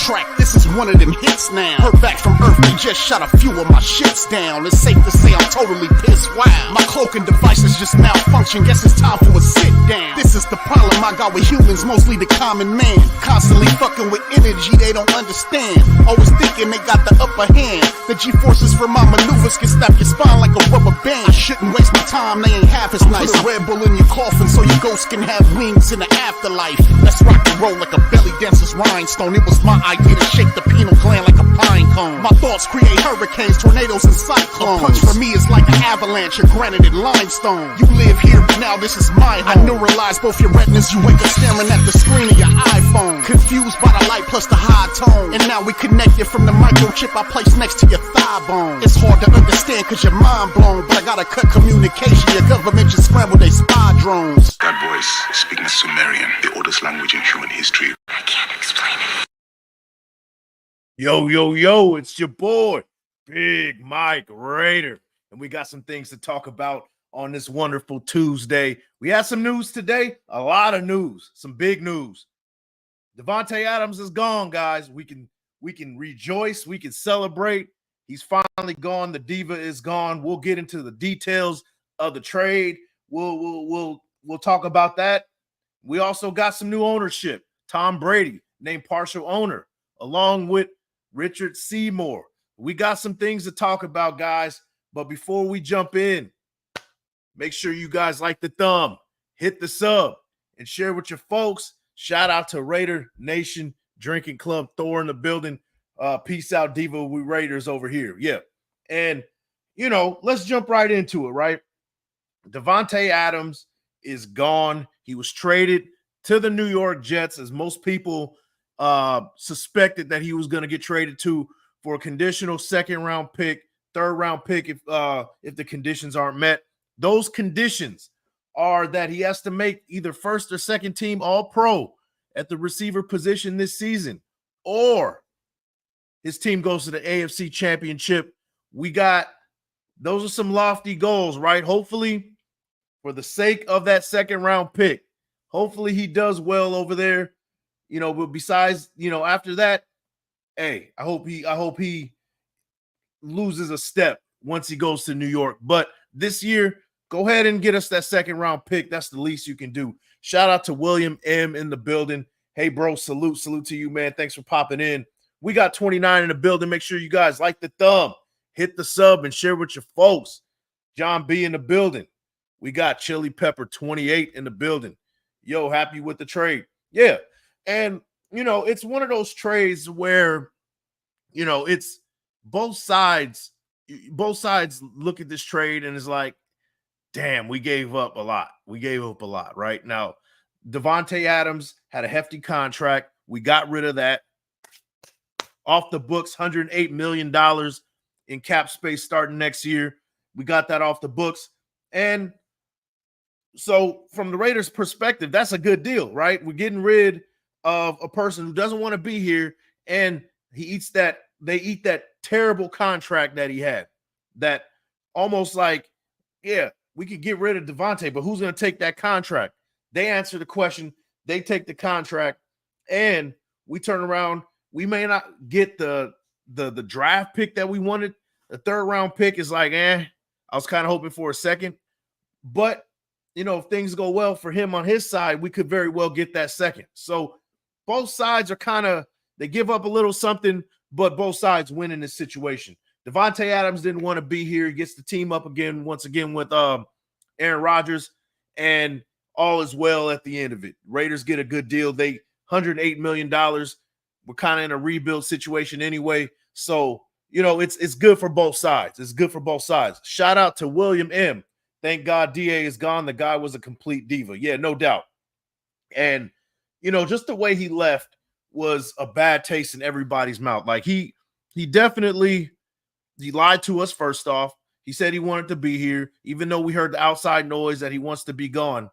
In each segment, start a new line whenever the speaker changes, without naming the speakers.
track, this is one of them hits now. Heard back from Earth, they just shot a few of my ships down. It's safe to say I'm totally pissed, wow. My cloaking devices just malfunction, guess it's time for a sit down. This is the problem I got with humans, mostly the common man. Constantly fucking with energy they don't understand. Always thinking they got the upper hand. The G-forces from my maneuvers can snap your spine like a rubber band. I shouldn't waste my time, they ain't half as nice. Put a Red Bull in your coffin so your ghost can have wings in the afterlife. Let's rock and roll like a belly dancer's rhinestone. It was my idea to shake the pineal gland like a pine cone. My thoughts create hurricanes, tornadoes, and cyclones. A punch for me is like an avalanche of granite and limestone. You live here, but now this is my home. I neuralize both your retinas, you wake up staring at the screen of your iPhone. Confused by the light plus the high tone. And now we connected from the microchip I placed next to your thigh bone. It's hard to understand cause you're mind blown, but I gotta cut communication. Your government just scrambled they spy drones.
That voice speaking Sumerian, the oldest language in human history.
I can't explain it.
Yo, it's your boy, Big Mike Raider. And we got some things to talk about on this wonderful Tuesday. We had some news today, a lot of news, some big news. Devante Adams is gone, guys. We can rejoice, we can celebrate. He's finally gone. The diva is gone. We'll get into the details of the trade. We'll talk about that. We also got some new ownership. Tom Brady named partial owner, along with Richard Seymour. We got some things to talk about, guys. But before we jump in, make sure you guys like the thumb, hit the sub, and share with your folks. Shout out to Raider Nation Drinking Club, Thor in the building. Peace out, Diva. We Raiders over here. Yeah. And, let's jump right into it, right? Devante Adams is gone. He was traded to the New York Jets, as most people suspected that he was going to get traded to for a conditional second-round pick, third-round pick if the conditions aren't met. Those conditions are that he has to make either first or second team All-Pro at the receiver position this season, or his team goes to the AFC Championship. Those are some lofty goals, right? Hopefully, for the sake of that second-round pick, hopefully he does well over there. But besides, after that, hey, I hope he loses a step once he goes to New York. But this year, go ahead and get us that second-round pick. That's the least you can do. Shout out to William M. in the building. Hey, bro, salute to you, man. Thanks for popping in. We got 29 in the building. Make sure you guys like the thumb, hit the sub, and share with your folks. John B. in the building. We got Chili Pepper 28 in the building. Yo, happy with the trade. Yeah. And, it's one of those trades where, it's both sides look at this trade and it's like, damn, we gave up a lot. Right? Now, Devante Adams had a hefty contract. We got rid of that. Off the books, $108 million in cap space starting next year. We got that off the books. And so from the Raiders' perspective, that's a good deal, right? We're getting rid of a person who doesn't want to be here, and they eat that terrible contract that he had. That almost like, yeah, we could get rid of Devante, but who's going to take that contract? They answer the question, they take the contract, and we turn around. We may not get the draft pick that we wanted. The third-round pick is like, I was kind of hoping for a second. But, if things go well for him on his side, we could very well get that second. So both sides are they give up a little something, but both sides win in this situation. Devante Adams didn't want to be here. He gets the team up once again with Aaron Rodgers, and all is well at the end of it. Raiders get a good deal. They $108 million. We're kind of in a rebuild situation anyway. So, it's good for both sides. It's good for both sides. Shout out to William M. Thank God DA is gone. The guy was a complete diva. Yeah, no doubt. And, just the way he left was a bad taste in everybody's mouth. Like he definitely lied to us first off. He said he wanted to be here, even though we heard the outside noise that he wants to be gone.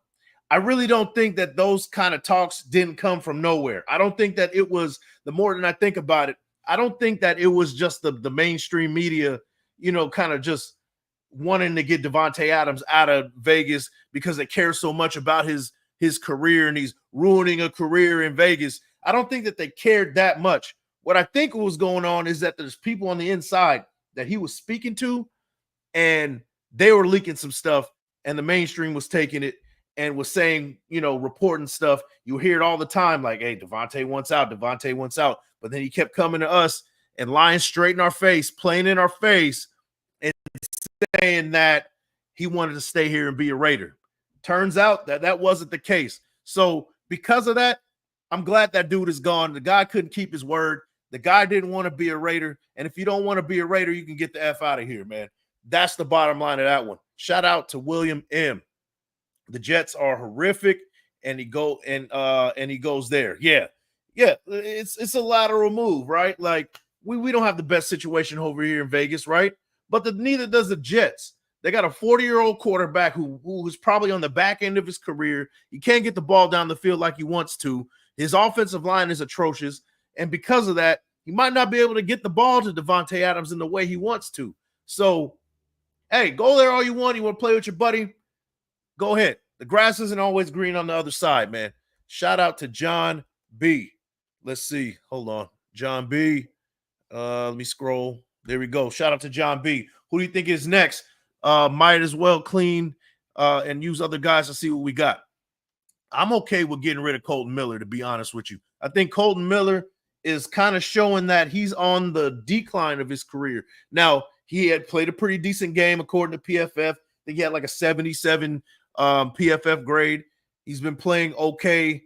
I really don't think that those kind of talks didn't come from nowhere. I don't think that it was, the more than I think about it, I don't think that it was just the mainstream media, kind of just wanting to get Devante Adams out of Vegas because they care so much about his career and he's ruining a career in Vegas. I don't think that they cared that much. What I think was going on is that there's people on the inside that he was speaking to, and they were leaking some stuff, and the mainstream was taking it and was saying, reporting stuff. You hear it all the time, like, hey, Davante wants out, Davante wants out. But then he kept coming to us and lying straight in our face, playing in our face, and saying that he wanted to stay here and be a Raider. Turns out that wasn't the case. So because of that, I'm glad that dude is gone. The guy couldn't keep his word. The guy didn't want to be a Raider. And if you don't want to be a Raider, you can get the F out of here, man. That's the bottom line of that one. Shout out to William M. The Jets are horrific, and he goes there. Yeah. It's a lateral move, right? Like we don't have the best situation over here in Vegas, right? But neither does the Jets. They got a 40-year-old quarterback who is probably on the back end of his career. He can't get the ball down the field like he wants to. His offensive line is atrocious, and because of that, he might not be able to get the ball to Devante Adams in the way he wants to. So, hey, go there all you want. You want to play with your buddy? Go ahead. The grass isn't always green on the other side, man. Shout out to John B. Let's see. Hold on. John B. Let me scroll. There we go. Shout out to John B. Who do you think is next? Might as well clean and use other guys to see what we got. I'm okay with getting rid of Colton Miller, to be honest with you. I think Colton Miller is kind of showing that he's on the decline of his career. Now, he had played a pretty decent game according to PFF. I think he had like a 77 PFF grade. He's been playing okay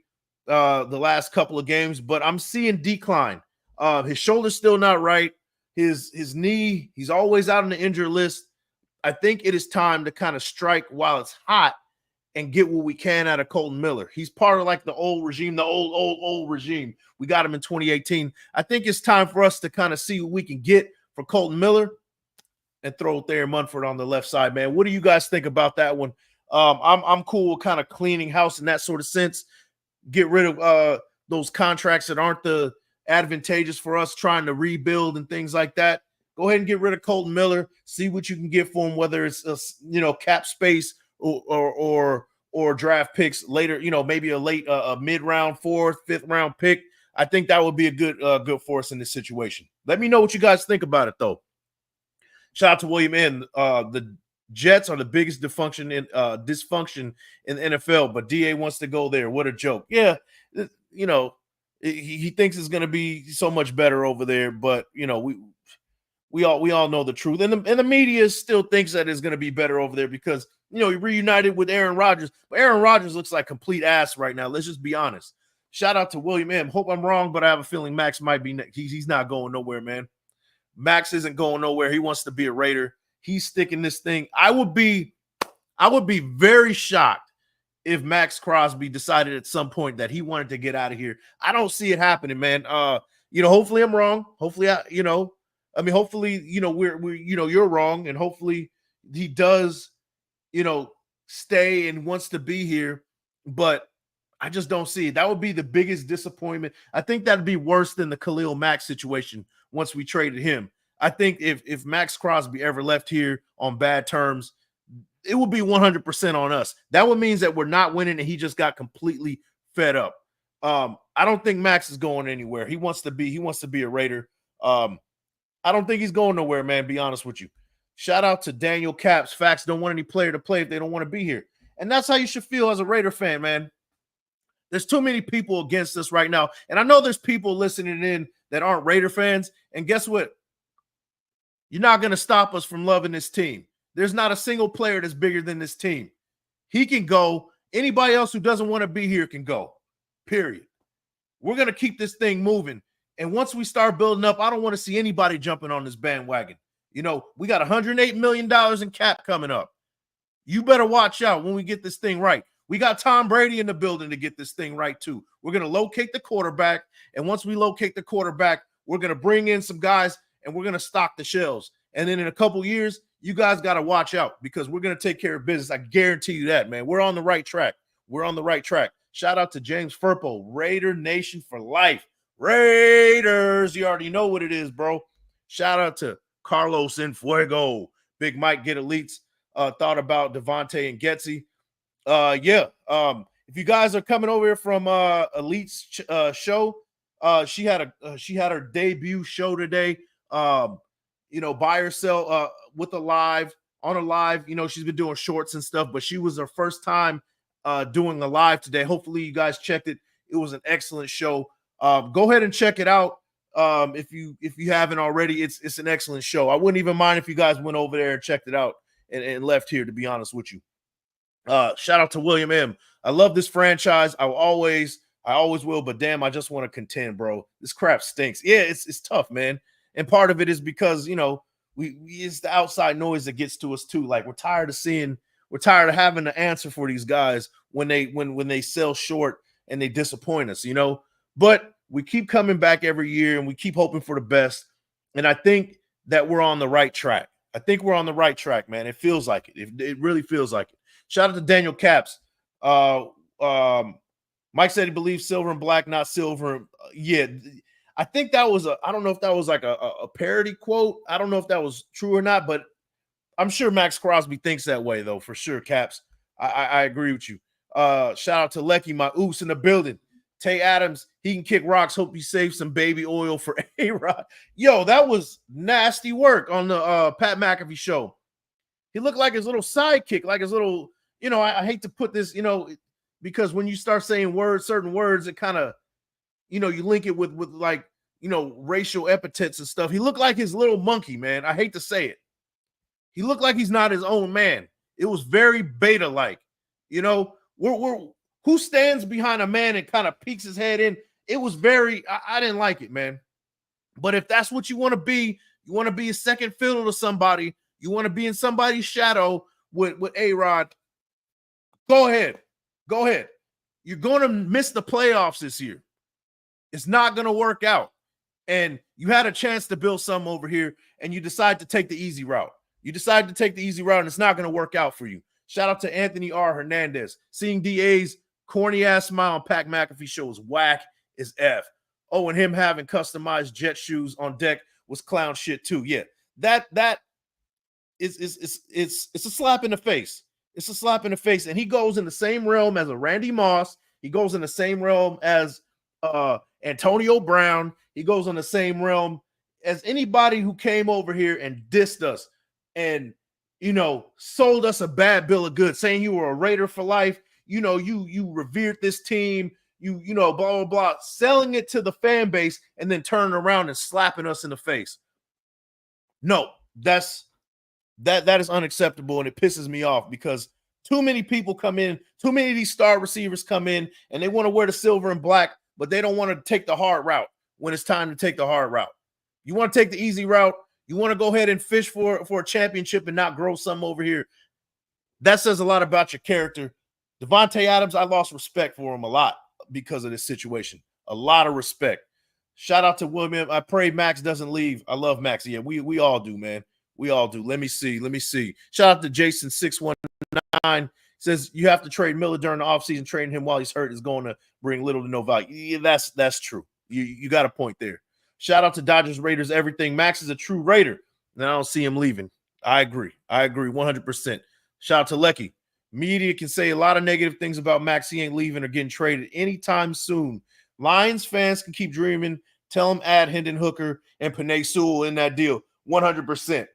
the last couple of games, but I'm seeing decline. His shoulder's still not right. His knee, he's always out on the injured list. I think it is time to kind of strike while it's hot and get what we can out of Colton Miller. He's part of like the old regime, the old regime. We got him in 2018. I think it's time for us to kind of see what we can get for Colton Miller and throw Thayer Munford on the left side, man. What do you guys think about that one? I'm cool with kind of cleaning house in that sort of sense. Get rid of those contracts that aren't the advantageous for us trying to rebuild and things like that. Go ahead and get rid of Colton Miller. See what you can get for him, whether it's cap space or draft picks later. Maybe a late a mid-round 4th, 5th round pick. I think that would be a good for us in this situation. Let me know what you guys think about it, though. Shout out to William N. The Jets are the biggest dysfunction in the NFL, but DA wants to go there. What a joke. Yeah, he thinks it's going to be so much better over there, but we all know the truth, and the media still thinks that it's going to be better over there because he reunited with Aaron Rodgers, but Aaron Rodgers looks like complete ass right now. Let's just be honest. Shout out to William M. Hope I'm wrong, but I have a feeling Maxx might be next. He's not going nowhere, man. Maxx isn't going nowhere. He wants to be a Raider. He's sticking this thing. I would be very shocked if Maxx Crosby decided at some point that he wanted to get out of here. I don't see it happening, man. Hopefully I'm wrong. Hopefully hopefully, you're wrong, and hopefully he does, stay and wants to be here, but I just don't see it. That would be the biggest disappointment. I think that'd be worse than the Khalil Mack situation once we traded him. I think if Maxx Crosby ever left here on bad terms, it would be 100% on us. That would mean that we're not winning and he just got completely fed up. I don't think Maxx is going anywhere. He wants to be a Raider. I don't think he's going nowhere, man, be honest with you. Shout out to Daniel Caps. Facts don't want any player to play if they don't want to be here. And that's how you should feel as a Raider fan, man. There's too many people against us right now. And I know there's people listening in that aren't Raider fans. And guess what? You're not going to stop us from loving this team. There's not a single player that's bigger than this team. He can go. Anybody else who doesn't want to be here can go. Period. We're going to keep this thing moving. And once we start building up, I don't want to see anybody jumping on this bandwagon. We got $108 million in cap coming up. You better watch out when we get this thing right. We got Tom Brady in the building to get this thing right, too. We're going to locate the quarterback. And once we locate the quarterback, we're going to bring in some guys and we're going to stock the shelves. And then in a couple years, you guys got to watch out because we're going to take care of business. I guarantee you that, man. We're on the right track. We're on the right track. Shout out to James Furpo, Raider Nation for life. Raiders, you already know what it is, bro. Shout out to Carlos Enfuego. Big Mike Get Elites thought about Davante and Getsy. If you guys are coming over here from Elite's show, She had her debut show today. By herself with a live on a live. She's been doing shorts and stuff, but she was her first time doing a live today. Hopefully you guys checked it. It was an excellent show. Go ahead and check it out. If you haven't already, it's an excellent show. I wouldn't even mind if you guys went over there and checked it out and left here, to be honest with you. Shout out to William M. I love this franchise. I always will, but damn, I just want to contend, bro. This crap stinks. Yeah, it's tough, man. And part of it is because, it's the outside noise that gets to us too. Like we're tired of having to answer for these guys when they sell short and they disappoint us, But we keep coming back every year and we keep hoping for the best. And I think that we're on the right track. I think we're on the right track, man. It feels like it. It really feels like it. Shout out to Daniel Caps. Mike said he believes silver and black, not silver. Yeah, I think that was I don't know if that was like a parody quote. I don't know if that was true or not, but I'm sure Maxx Crosby thinks that way, though, for sure, Caps. I agree with you. Shout out to Lecky, my oops in the building. Tay Adams, he can kick rocks. Hope you save some baby oil for A-Rod. Yo, that was nasty work on the Pat McAfee show. He looked like his little sidekick, like his little, I hate to put this, because when you start saying certain words, it kind of, you link it with like, racial epithets and stuff. He looked like his little monkey, man. I hate to say it. He looked like he's not his own man. It was very beta-like. Who stands behind a man and kind of peeks his head in? It was I didn't like it, man. But if that's what you want to be a second fiddle to somebody, you want to be in somebody's shadow with A-Rod, go ahead. Go ahead. You're going to miss the playoffs this year. It's not going to work out. And you had a chance to build something over here, and you decide to take the easy route. You decide to take the easy route, and it's not going to work out for you. Shout out to Anthony R. Hernandez. Seeing DA's corny-ass smile on Pat McAfee show was whack as F. Oh, and him having customized jet shoes on deck was clown shit too. Yeah, that is a slap in the face. It's a slap in the face. And he goes in the same realm as a Randy Moss. He goes in the same realm as Antonio Brown. He goes in the same realm as anybody who came over here and dissed us and, sold us a bad bill of goods, saying you were a Raider for life. You revered this team, blah, blah, blah, selling it to the fan base and then turning around and slapping us in the face. No, that is unacceptable, and it pisses me off because too many people come in, too many of these star receivers come in, and they want to wear the silver and black, but they don't want to take the hard route when it's time to take the hard route. You want to take the easy route. You want to go ahead and fish for a championship and not grow something over here. That says a lot about your character. Devante Adams, I lost respect for him a lot because of this situation. A lot of respect. Shout out to William. I pray Maxx doesn't leave. I love Maxx. Yeah, we all do, man. We all do. Let me see. Shout out to Jason619. Says you have to trade Miller during the offseason. Trading him while he's hurt is going to bring little to no value. Yeah, that's true. You got a point there. Shout out to Dodgers, Raiders, everything. Maxx is a true Raider, and I don't see him leaving. I agree 100%. Shout out to Lecky. Media can say a lot of negative things about Maxx. He ain't leaving or getting traded anytime soon. Lions fans can keep dreaming. Tell them add Hendon Hooker and Penei Sewell in that deal. 100%.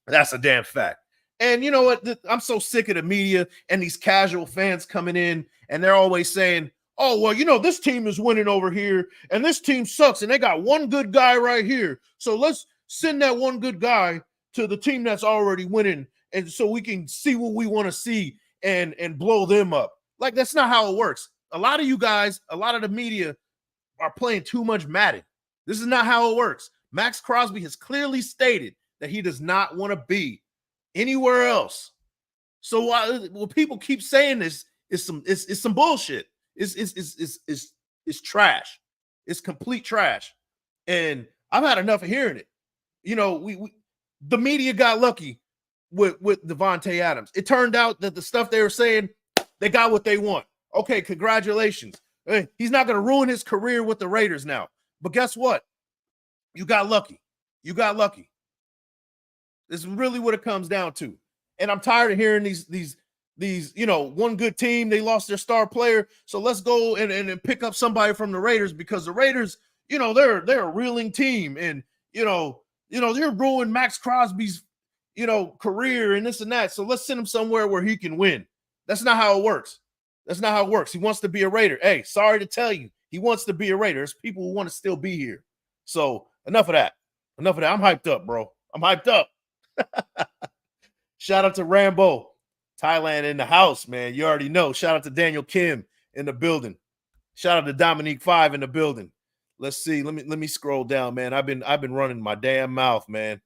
That's a damn fact. And you know what? I'm so sick of the media and these casual fans coming in, and they're always saying, oh, well, this team is winning over here, and this team sucks, and they got one good guy right here. So let's send that one good guy to the team that's already winning, and so we can see what we want to see and blow them up. Like, that's not how it works. A lot of you guys, a lot of the media are playing too much Madden. This is not how it works. Maxx Crosby has clearly stated that he does not want to be anywhere else. So while people keep saying this, it's some bullshit. It's trash. It's complete trash. And I've had enough of hearing it. The media got lucky with Devante Adams. It turned out that the stuff they were saying, they got what they want. Okay, congratulations. Hey, he's not going to ruin his career with the Raiders now. But guess what? You got lucky. You got lucky. This is really what it comes down to. And I'm tired of hearing these one good team, they lost their star player. So let's go and pick up somebody from the Raiders because the Raiders they're a reeling team, and they're ruining Maxx Crosby's career and this and that. So let's send him somewhere where he can win. That's not how it works. That's not how it works. He wants to be a Raider. Hey, sorry to tell you, he wants to be a Raider. There's people who want to still be here. So enough of that. Enough of that. I'm hyped up, bro. I'm hyped up. Shout out to Rambo, Thailand in the house, man. You already know. Shout out to Daniel Kim in the building. Shout out to Dominique 5 in the building. Let's see. Let me scroll down, man. I've been running my damn mouth, man.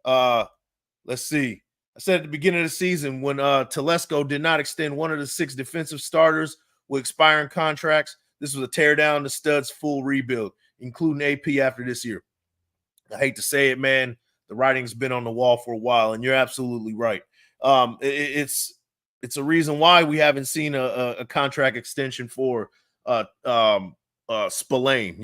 Let's see. I said at the beginning of the season when Telesco did not extend one of the 6 defensive starters with expiring contracts, this was a tear down the studs full rebuild, including AP after this year. I hate to say it, man. The writing's been on the wall for a while, and you're absolutely right. It's a reason why we haven't seen a contract extension for Spillane,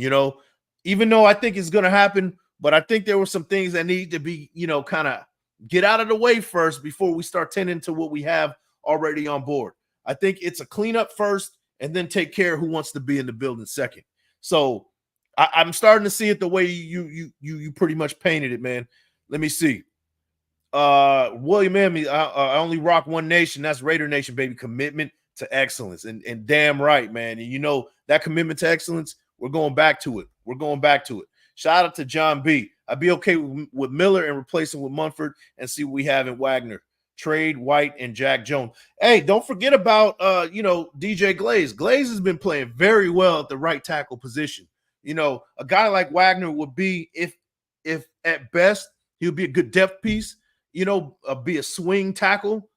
even though I think it's going to happen, but I think there were some things that need to be, kind of get out of the way first before we start tending to what we have already on board. I think it's a cleanup first and then take care of who wants to be in the building second. So I'm starting to see it the way you pretty much painted it, man. Let me see. William Emmy, I only rock one nation. That's Raider Nation, baby. Commitment to excellence. And damn right, man. And that commitment to excellence, we're going back to it. We're going back to it. Shout out to John B. I'd be okay with Miller and replacing with Munford and see what we have in Wagner. Trade White and Jack Jones. Hey, don't forget about DJ Glaze. Glaze has been playing very well at the right tackle position. A guy like Wagner would be, if at best, he would be a good depth piece, be a swing tackle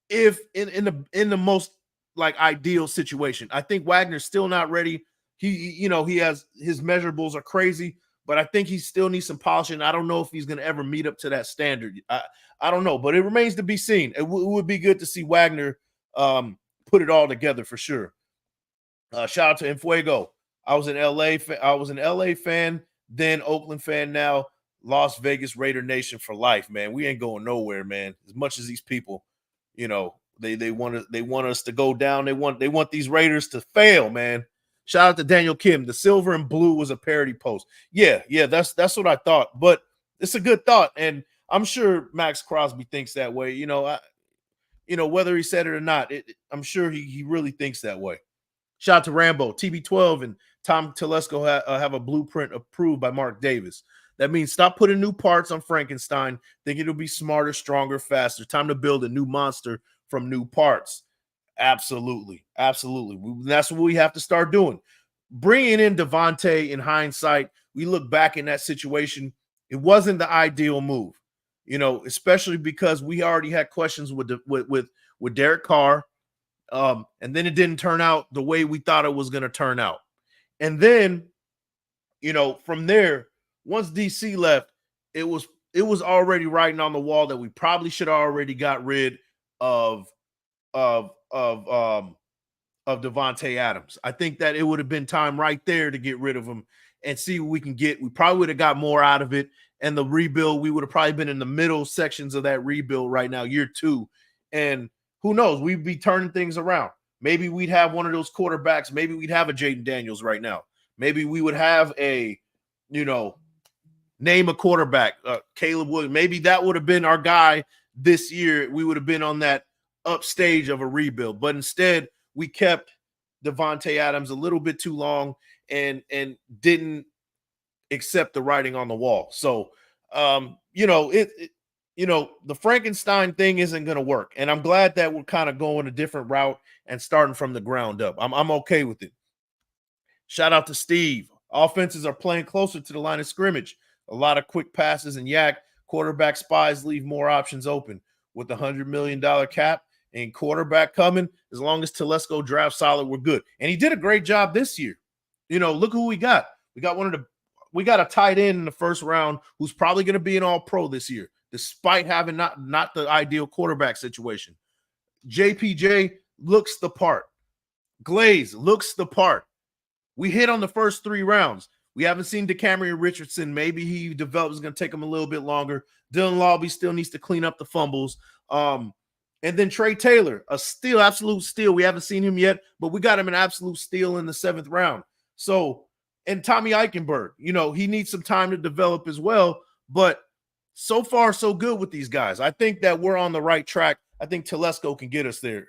if in the most like ideal situation. I think Wagner's still not ready. He has his measurables are crazy, but I think he still needs some polishing. I don't know if he's going to ever meet up to that standard. I don't know, but it remains to be seen. It would be good to see Wagner put it all together for sure. Shout out to Enfuego. I was an LA fan, then Oakland fan, now Las Vegas Raider Nation for life, man. We ain't going nowhere, man. As much as these people, they want us to go down. They want these Raiders to fail, man. Shout out to Daniel Kim. The silver and blue was a parody post. Yeah, that's what I thought. But it's a good thought, and I'm sure Maxx Crosby thinks that way. Whether he said it or not, I'm sure he really thinks that way. Shout out to Rambo, TB12, and Tom Telesco have a blueprint approved by Mark Davis. That means stop putting new parts on Frankenstein. Think it'll be smarter, stronger, faster. Time to build a new monster from new parts. Absolutely. That's what we have to start doing. Bringing in Davante, in hindsight, we look back in that situation, it wasn't the ideal move, especially because we already had questions with Derek Carr, and then it didn't turn out the way we thought it was going to turn out. And then, from there, once DC left, it was already writing on the wall that we probably should have already got rid of Devante Adams. I think that it would have been time right there to get rid of him and see what we can get. We probably would have got more out of it. And the rebuild, we would have probably been in the middle sections of that rebuild right now, year 2. And who knows? We'd be turning things around. Maybe we'd have one of those quarterbacks. Maybe we'd have a Jaden Daniels right now. Maybe we would have a, name a quarterback, Caleb Williams. Maybe that would have been our guy this year. We would have been on that upstage of a rebuild. But instead, we kept Devante Adams a little bit too long and didn't accept the writing on the wall. So, the Frankenstein thing isn't going to work. And I'm glad that we're kind of going a different route and starting from the ground up. I'm okay with it. Shout out to Steve. Offenses are playing closer to the line of scrimmage. A lot of quick passes and yak. Quarterback spies leave more options open. With the $100 million cap and quarterback coming, as long as Telesco drafts solid, we're good. And he did a great job this year. Look who we got. We got a tight end in the first round who's probably going to be an all-pro this year, despite having not the ideal quarterback situation. JPJ looks the part. Glaze looks the part. We hit on the first 3 rounds. We haven't seen DeCamerion Richardson. Maybe he develops. It's going to take him a little bit longer. Dylan Lawby still needs to clean up the fumbles. And then Trey Taylor, a steal, absolute steal. We haven't seen him yet, but we got him an absolute steal in the 7th round. So and Tommy Eichenberg, he needs some time to develop as well. But so far, so good with these guys. I think that we're on the right track. I think Telesco can get us there.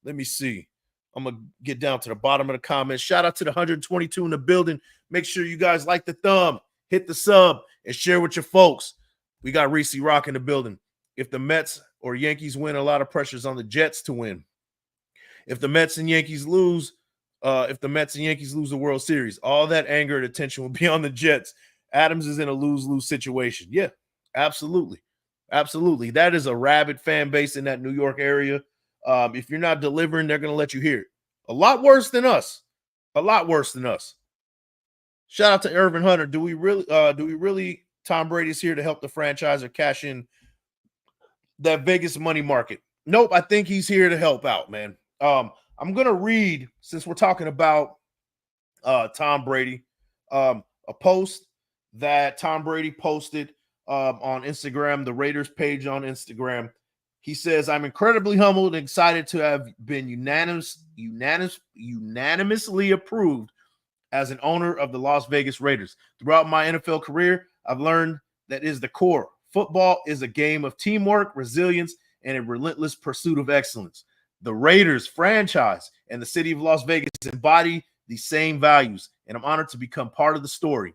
Let me see. I'm going to get down to the bottom of the comments. Shout out to the 122 in the building. Make sure you guys like the thumb, hit the sub, and share with your folks. We got Reese Rock in the building. If the Mets or Yankees win, a lot of pressure's on the Jets to win. If the Mets and Yankees lose the World Series, all that anger and attention will be on the Jets. Adams is in a lose-lose situation. Yeah, absolutely. Absolutely. That is a rabid fan base in that New York area. If you're not delivering, they're going to let you hear it. A lot worse than us. A lot worse than us. Shout out to Irvin Hunter. Do we really Tom Brady's here to help the franchise or cash in that Vegas money market? Nope. I think he's here to help out, man. I'm going to read, since we're talking about Tom Brady, a post that Tom Brady posted on Instagram, the Raiders page on Instagram. He says, I'm incredibly humbled and excited to have been unanimously approved as an owner of the Las Vegas Raiders. Throughout my NFL career, I've learned that is the core. Football is a game of teamwork, resilience, and a relentless pursuit of excellence. The Raiders franchise and the city of Las Vegas embody the same values, and I'm honored to become part of the story.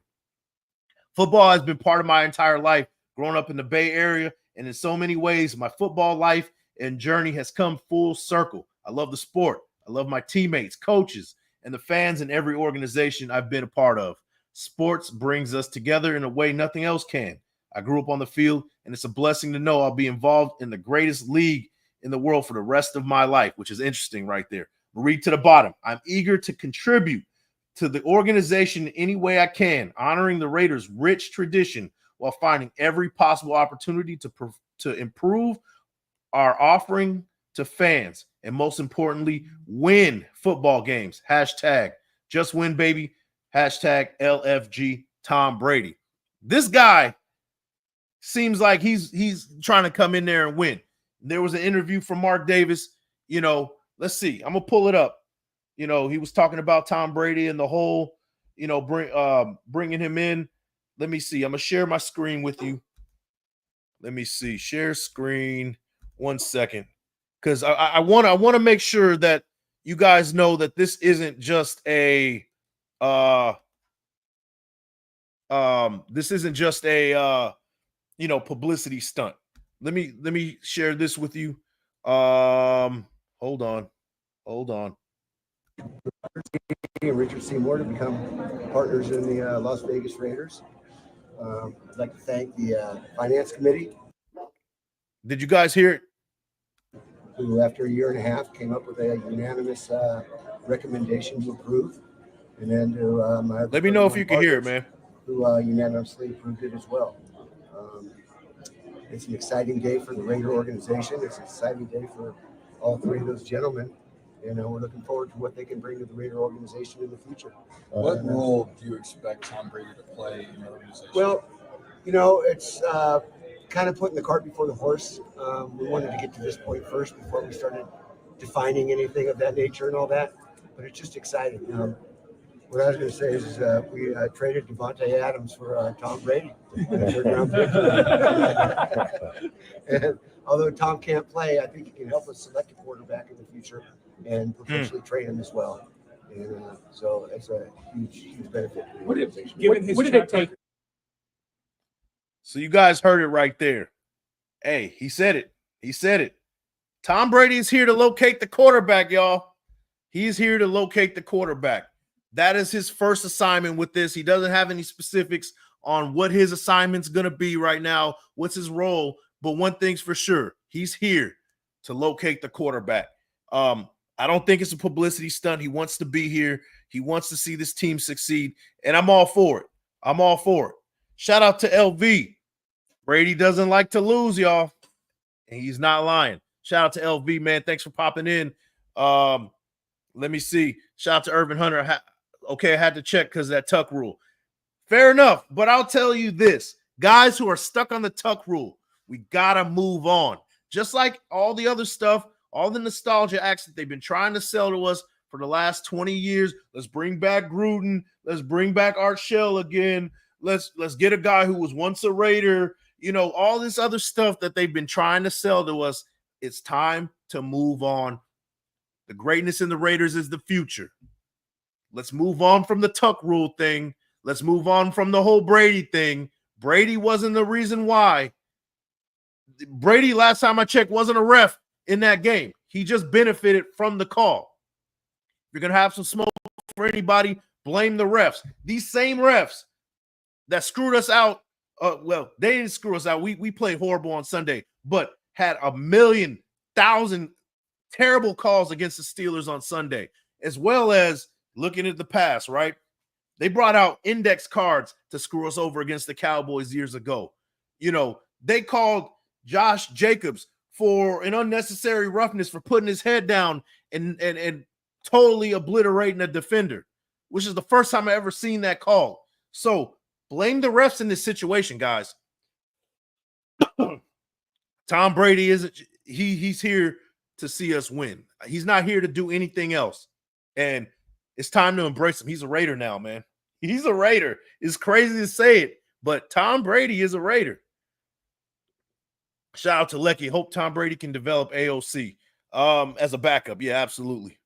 Football has been part of my entire life, growing up in the Bay Area, and in so many ways, my football life and journey has come full circle. I love the sport. I love my teammates, coaches, and the fans in every organization I've been a part of. Sports brings us together in a way nothing else can. I grew up on the field, and it's a blessing to know I'll be involved in the greatest league in the world for the rest of my life, which is interesting right there. Read to the bottom. I'm eager to contribute to the organization in any way I can, honoring the Raiders' rich tradition while finding every possible opportunity to improve our offering to fans, and most importantly, win football games. Hashtag just win, baby. Hashtag LFG Tom Brady. This guy seems like he's trying to come in there and win. There was an interview from Mark Davis. Let's see. I'm gonna pull it up. He was talking about Tom Brady and the whole, bringing him in. Let me see. I'm gonna share my screen with you. Let me see. Share screen. 1 second, because I want to make sure that you guys know that this isn't just a publicity stunt. Let me share this with you. Hold on.
Richard Seymour to become partners in the Las Vegas Raiders. I'd like to thank the finance committee.
Did you guys hear it?
Who, after a year and a half, came up with a unanimous recommendation to approve. And then to
let me know if you can hear it, man.
Who unanimously approved it as well. It's an exciting day for the Raider organization. It's an exciting day for all three of those gentlemen. We're looking forward to what they can bring to the Raider organization in the future.
What role do you expect Tom Brady to play in the organization?
Well, it's kind of putting the cart before the horse. We wanted to get to this point first before we started defining anything of that nature and all that. But it's just exciting. What I was going to say is we traded Devante Adams for Tom Brady. And although Tom can't play, I think he can help us select a quarterback in the future and potentially train him as well. And so it's a huge benefit.
What did it take?
So you guys heard it right there. Hey, he said it. He said it. Tom Brady is here to locate the quarterback, y'all. He's here to locate the quarterback. That is his first assignment with this. He doesn't have any specifics on what his assignment's going to be right now, what's his role. But one thing's for sure, he's here to locate the quarterback. I don't think it's a publicity stunt. He wants to be here. He wants to see this team succeed, and I'm all for it. I'm all for it. Shout out to LV. Brady doesn't like to lose, y'all, and he's not lying. Shout out to LV, man. Thanks for popping in. Let me see. Shout out to Irvin Hunter. Okay, I had to check because of that tuck rule. Fair enough, but I'll tell you this. Guys who are stuck on the tuck rule, we got to move on. Just like all the other stuff, all the nostalgia acts that they've been trying to sell to us for the last 20 years. Let's bring back Gruden. Let's bring back Art Shell again. Let's get a guy who was once a Raider. You know, all this other stuff that they've been trying to sell to us. It's time to move on. The greatness in the Raiders is the future. Let's move on from the Tuck rule thing. Let's move on from the whole Brady thing. Brady wasn't the reason why. Brady, last time I checked, wasn't a ref in that game. He just benefited from the call. If you're going to have some smoke for anybody, blame the refs. These same refs that screwed us out, well, they didn't screw us out. We played horrible on Sunday, but had 1,000,000 terrible calls against the Steelers on Sunday, as well as looking at the past, right? They brought out index cards to screw us over against the Cowboys years ago. You know, they called Josh Jacobs for an unnecessary roughness for putting his head down and totally obliterating a defender, which is the first time I ever seen that call. So blame the refs in this situation, guys. Tom Brady he's here to see us win. He's not here to do anything else. And it's time to embrace him. He's a Raider now, man. He's a Raider. It's crazy to say it, but Tom Brady is a Raider. Shout out to Lecky. Hope Tom Brady can develop AOC as a backup. Yeah, absolutely.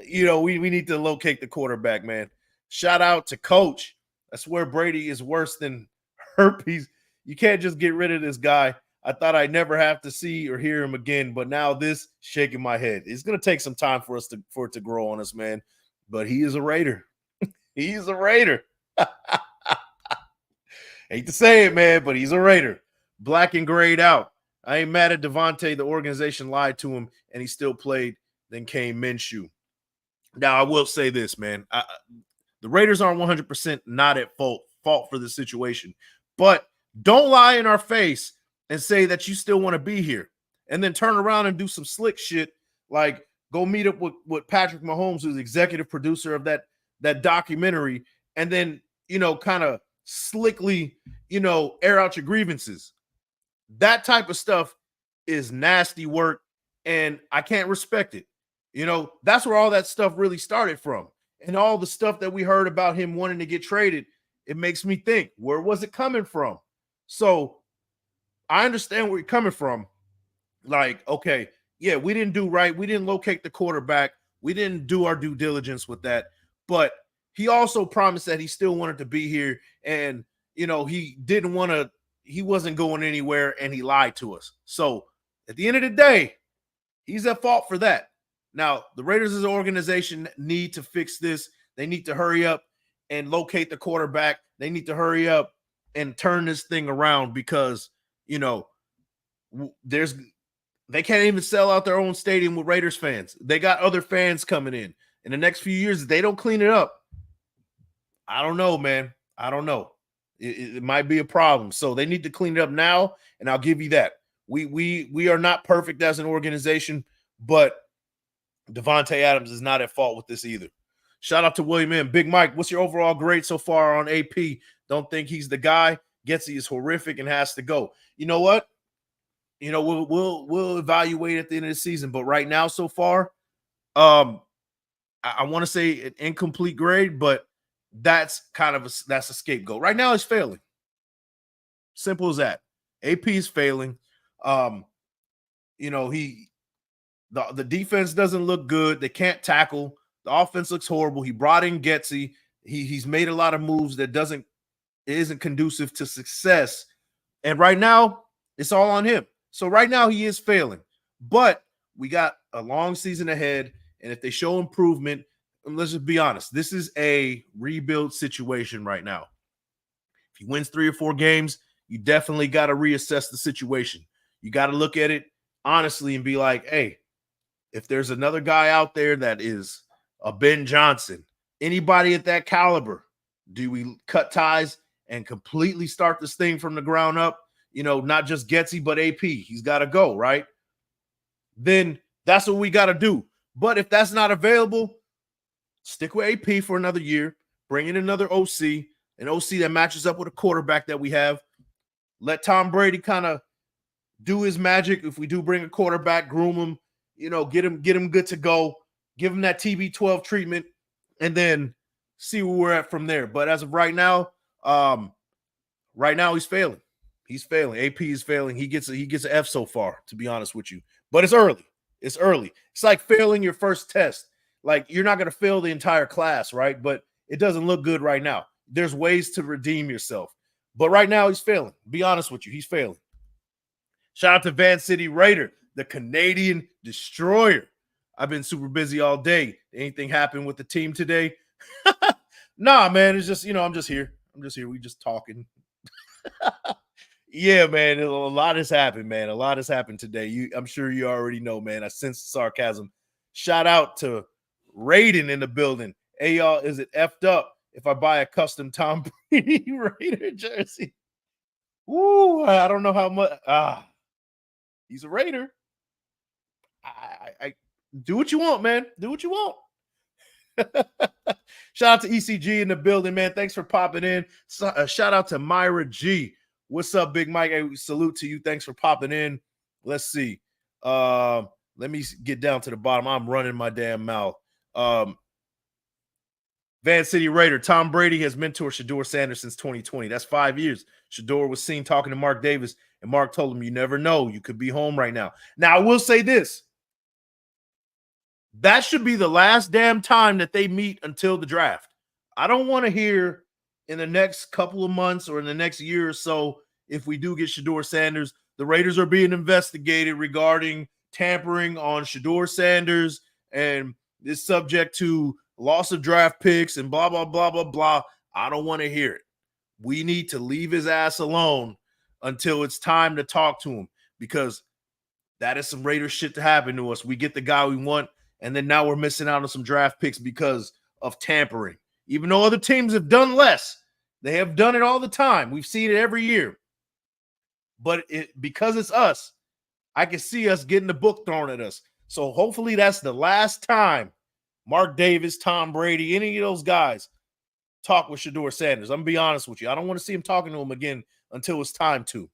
You know, we need to locate the quarterback, man. Shout out to Coach. I swear Brady is worse than herpes. You can't just get rid of this guy. I thought I'd never have to see or hear him again, but now this shaking my head. It's going to take some time for it to grow on us, man. But he is a Raider. He's a Raider. Hate to say it, man, but he's a Raider. Black and grayed out. I ain't mad at Davante. The organization lied to him, and he still played. Then came Minshew. Now, I will say this, man. The Raiders aren't 100% not at fault for the situation. But don't lie in our face and say that you still want to be here, and then turn around and do some slick shit like go meet up with Patrick Mahomes, who's the executive producer of that documentary, and then, you know, kind of slickly, you know, air out your grievances. That type of stuff is nasty work, and I can't respect it. You know, that's where all that stuff really started from. And all the stuff that we heard about him wanting to get traded, it makes me think, where was it coming from? So I understand where you're coming from. Like, okay, yeah, we didn't do right. We didn't locate the quarterback. We didn't do our due diligence with that. But he also promised that he still wanted to be here. And, you know, he wasn't going anywhere, and he lied to us. So at the end of the day, he's at fault for that. Now, the Raiders as an organization need to fix this. They need to hurry up and locate the quarterback. They need to hurry up and turn this thing around because, you know, they can't even sell out their own stadium with Raiders fans. They got other fans coming in. In the next few years, if they don't clean it up, I don't know, man. I don't know. It might be a problem. So they need to clean it up now, and I'll give you that. We are not perfect as an organization, but Devante Adams is not at fault with this either. Shout out to William M. Big Mike, what's your overall grade so far on AP? Don't think he's the guy. Getsy is horrific and has to go. You know what? You know, we'll evaluate at the end of the season, but right now so far, I want to say an incomplete grade, but that's kind of that's a scapegoat. Right now, he's failing. Simple as that. AP is failing. You know, the defense doesn't look good. They can't tackle. The offense looks horrible. He brought in Getsy. He's made a lot of moves that isn't conducive to success. And right now, it's all on him. So right now he is failing. But we got a long season ahead. And if they show improvement, and let's just be honest, this is a rebuild situation right now. If he wins 3 or 4 games, you definitely got to reassess the situation. You got to look at it honestly and be like, hey, if there's another guy out there that is a Ben Johnson, anybody at that caliber, do we cut ties and completely start this thing from the ground up? You know, not just Getsy, but AP. He's got to go, right? Then that's what we got to do. But if that's not available, stick with AP for another year. Bring in another OC, an OC that matches up with a quarterback that we have. Let Tom Brady kind of do his magic. If we do bring a quarterback, groom him, get him good to go, give him that TB12 treatment, and then see where we're at from there. But as of right now, he's failing. He's failing. AP is failing. He gets an F so far, to be honest with you. But it's early. It's early. It's like failing your first test. Like, you're not going to fail the entire class, right? But it doesn't look good right now. There's ways to redeem yourself. But right now, he's failing. Be honest with you. He's failing. Shout out to Van City Raider, the Canadian Destroyer. I've been super busy all day. Anything happen with the team today? Nah, man. It's just, I'm just here. We just talking. Yeah, man. A lot has happened, man. A lot has happened today. I'm sure you already know, man. I sense sarcasm. Shout out to Raiden in the building. Hey, y'all, is it effed up if I buy a custom Tom Brady Raider jersey? Ooh, I don't know how much. He's a Raider. I do what you want, man. Do what you want. Shout out to ECG in the building, man. Thanks for popping in. Shout out to Myra G. What's up, Big Mike? Hey, salute to you. Thanks for popping in. Let's see. Let me get down to the bottom. I'm running my damn mouth. Van City Raider. Tom Brady has mentored Shedeur Sanders since 2020. That's 5 years. Shedeur was seen talking to Mark Davis, and Mark told him, "You never know. You could be home right now." Now, I will say this. That should be the last damn time that they meet until the draft. I don't want to hear in the next couple of months or in the next year or so, if we do get Shedeur Sanders, the Raiders are being investigated regarding tampering on Shedeur Sanders and is subject to loss of draft picks and blah, blah, blah, blah, blah. I don't want to hear it. We need to leave his ass alone until it's time to talk to him, because that is some Raiders shit to happen to us. We get the guy we want, and then now we're missing out on some draft picks because of tampering. Even though other teams have done less, they have done it all the time. We've seen it every year. But because it's us, I can see us getting the book thrown at us. So hopefully that's the last time Mark Davis, Tom Brady, any of those guys talk with Shedeur Sanders. I'm going to be honest with you. I don't want to see him talking to him again until it's time to.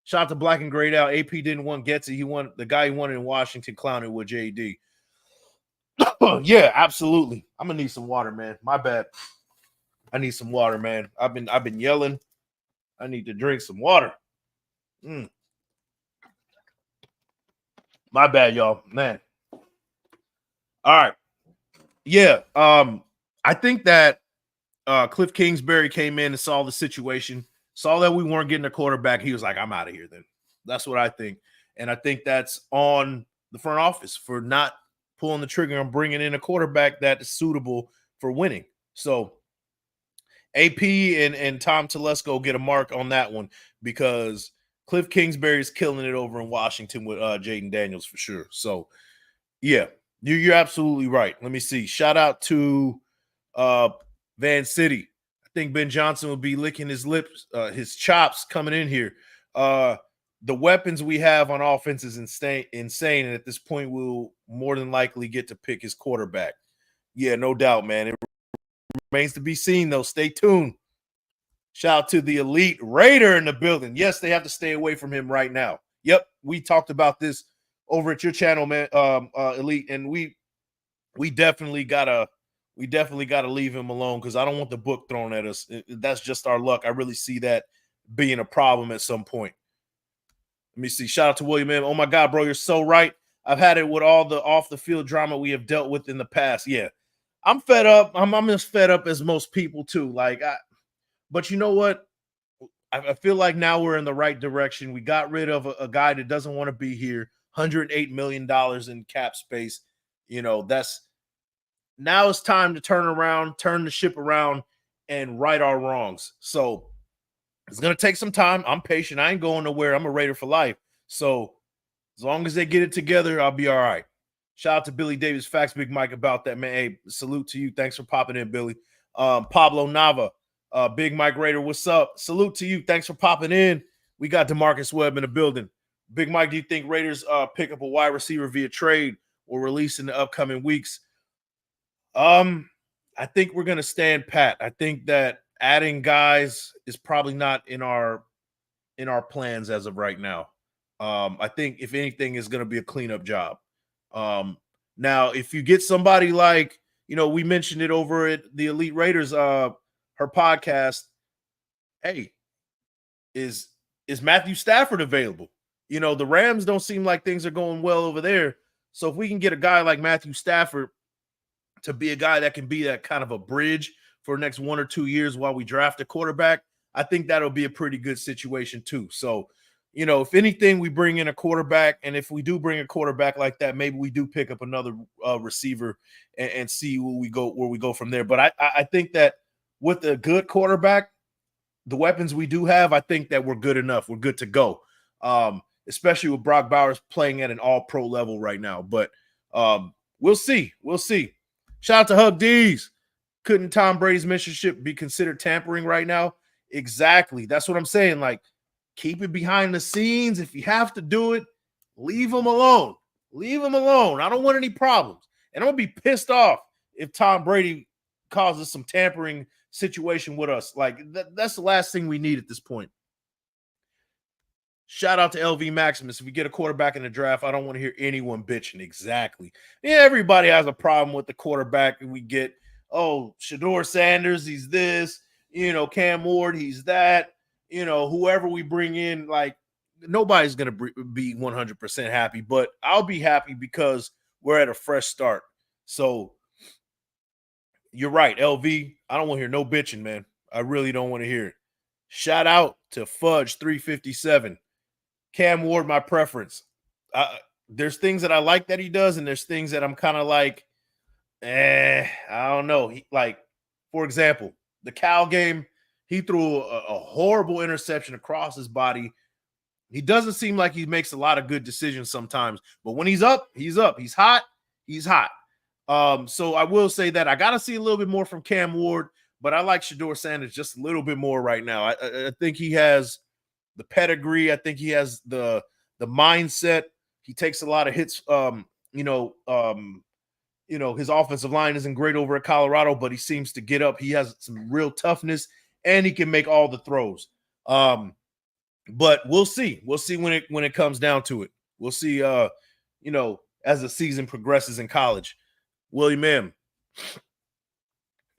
Shout out to Black and Grayed Out. AP didn't want Getsy. He wanted the guy he wanted in Washington clowning with JD. Yeah, absolutely. I'm gonna need some water, man. My bad. I need some water, man. I've been yelling. I need to drink some water. My bad, y'all. Man. All right. Yeah. I think that Cliff Kingsbury came in and saw the situation, saw that we weren't getting a quarterback. He was like, "I'm out of here then." That's what I think. And I think that's on the front office for not pulling the trigger on bringing in a quarterback that is suitable for winning. So AP and Tom Telesco get a mark on that one, because Cliff Kingsbury is killing it over in Washington with Jaden Daniels for sure. So, yeah, you're absolutely right. Let me see. Shout out to Van City. I think Ben Johnson will be licking his lips, his chops coming in here. The weapons we have on offense is insane, and at this point, we'll more than likely get to pick his quarterback. Yeah, no doubt, man. It remains to be seen, though. Stay tuned. Shout out to the Elite Raider in the building. Yes, they have to stay away from him right now. Yep, we talked about this over at your channel, man, Elite, and we definitely gotta leave him alone, because I don't want the book thrown at us. That's just our luck. I really see that being a problem at some point. Let me see. Shout out to William M. Oh my God, bro, you're so right. I've had it with all the off the field drama we have dealt with in the past. Yeah, I'm fed up. I'm as fed up as most people too. But you know what? I feel like now we're in the right direction. We got rid of a guy that doesn't want to be here. $108 million in cap space. Now it's time to turn the ship around and right our wrongs. So it's going to take some time. I'm patient. I ain't going nowhere. I'm a Raider for life. So as long as they get it together, I'll be all right. Shout out to Billy Davis, Facts Big Mike about that, man. Hey, salute to you. Thanks for popping in, Billy. Pablo Nava, Big Mike Raider, what's up? Salute to you. Thanks for popping in. We got DeMarcus Webb in the building. Big Mike, do you think Raiders pick up a wide receiver via trade or release in the upcoming weeks? I think we're going to stand pat. I think that adding guys is probably not in our plans as of right now. I think if anything is going to be a cleanup job. Now, if you get somebody like, we mentioned it over at the Elite Raiders, her podcast. Hey, is Matthew Stafford available? The Rams don't seem like things are going well over there. So if we can get a guy like Matthew Stafford to be a guy that can be that kind of a bridge for the next 1 or 2 years while we draft a quarterback, I think that'll be a pretty good situation too. So, if anything, we bring in a quarterback, and if we do bring a quarterback like that, maybe we do pick up another receiver and see where we go from there. But I think that with a good quarterback, the weapons we do have, I think that we're good enough. We're good to go, especially with Brock Bowers playing at an all-pro level right now. But we'll see. We'll see. Shout out to Hug D's. Couldn't Tom Brady's mentorship be considered tampering right now? Exactly. That's what I'm saying. Like, keep it behind the scenes. If you have to do it, leave him alone. Leave him alone. I don't want any problems. And I'm going to be pissed off if Tom Brady causes some tampering situation with us. Like, that's the last thing we need at this point. Shout out to LV Maximus. If we get a quarterback in the draft, I don't want to hear anyone bitching. Exactly. Yeah, everybody has a problem with the quarterback we get. Oh, Shedeur Sanders, he's this. Cam Ward, he's that. Whoever we bring in, like, nobody's going to be 100% happy. But I'll be happy because we're at a fresh start. So you're right, LV. I don't want to hear no bitching, man. I really don't want to hear it. Shout out to Fudge 357. Cam Ward, my preference. There's things that I like that he does, and there's things that I'm kind of like, I don't know. For example, the Cal game, he threw a horrible interception across his body. He doesn't seem like he makes a lot of good decisions sometimes, but when he's up, he's up. He's hot. He's hot. So I will say that I got to see a little bit more from Cam Ward, but I like Shedeur Sanders just a little bit more right now. I think he has the pedigree. I think he has the mindset. He takes a lot of hits. His offensive line isn't great over at Colorado, but he seems to get up. He has some real toughness, and he can make all the throws. But we'll see. We'll see when it comes down to it. We'll see. As the season progresses in college. William M.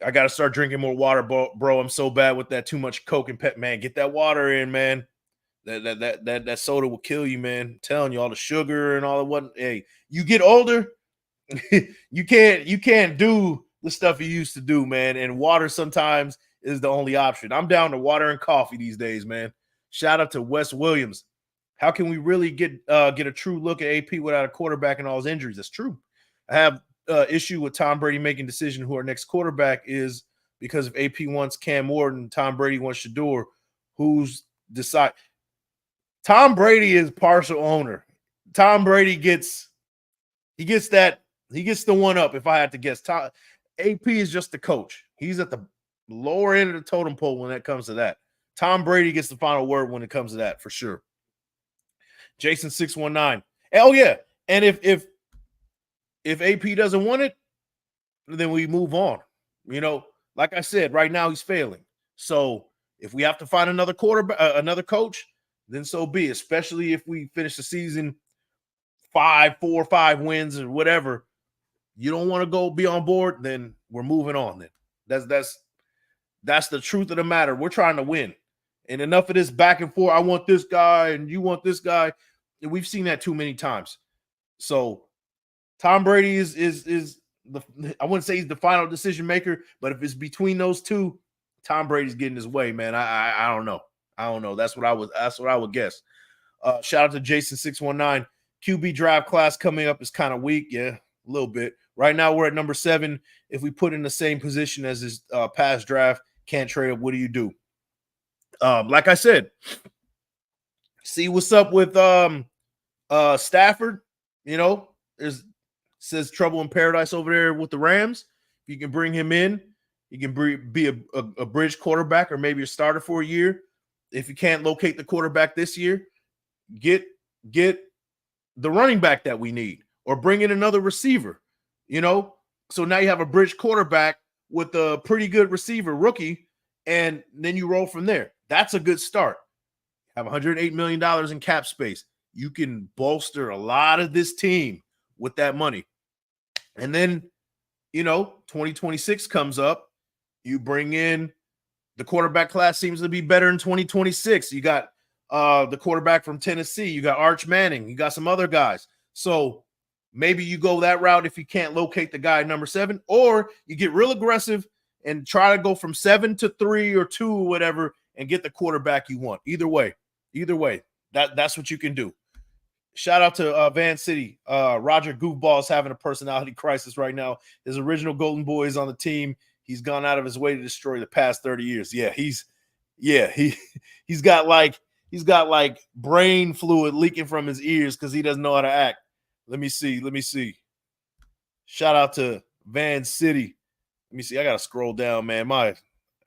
I got to start drinking more water, bro. I'm so bad with that too much Coke and Pep. Man, get that water in, man. That soda will kill you, man. I'm telling you, all the sugar and all of what. Hey, you get older, you can't do the stuff you used to do, man. And water sometimes is the only option. I'm down to water and coffee these days, man. Shout out to Wes Williams. How can we really get a true look at AP without a quarterback and all his injuries? That's true. I have issue with Tom Brady making decision who our next quarterback is because if AP wants Cam Ward and Tom Brady wants Shedeur, who's decide? Tom Brady is partial owner. Tom Brady gets the one up. If I had to guess, AP is just the coach. He's at the lower end of the totem pole when it comes to that. Tom Brady gets the final word when it comes to that for sure. Jason 619. Oh yeah, and if AP doesn't want it, then we move on. Like I said, right now he's failing. So if we have to find another quarterback, another coach, then so be it, especially if we finish the season 4 or 5 wins or whatever. You don't want to go be on board, then we're moving on. Then that's the truth of the matter. We're trying to win. And enough of this back and forth. I want this guy and you want this guy. And we've seen that too many times. So Tom Brady is I wouldn't say he's the final decision maker, but if it's between those two, Tom Brady's getting his way, man. I don't know. I don't know. That's what I would guess. Shout out to Jason 619. QB draft class coming up is kind of weak. Yeah, a little bit. Right now we're at number 7. If we put in the same position as his past draft, can't trade up. What do you do? Like I said, see what's up with Stafford. Says trouble in paradise over there with the Rams. If you can bring him in, he can be a bridge quarterback or maybe a starter for a year. If you can't locate the quarterback this year, get the running back that we need or bring in another receiver, So now you have a bridge quarterback with a pretty good receiver rookie, and then you roll from there. That's a good start. Have $108 million in cap space. You can bolster a lot of this team with that money. And then, 2026 comes up. You bring in the quarterback class seems to be better in 2026. You got the quarterback from Tennessee. You got Arch Manning. You got some other guys. So maybe you go that route if you can't locate the guy number 7, or you get real aggressive and try to go from 7 to 3 or 2 or whatever and get the quarterback you want. Either way, that's what you can do. Shout out to Van City. Roger Goofball is having a personality crisis right now. His original Golden Boy is on the team. He's gone out of his way to destroy the past 30 years. He's got like brain fluid leaking from his ears because he doesn't know how to act. Let me see. Shout out to Van City. Let me see. I gotta scroll down, man.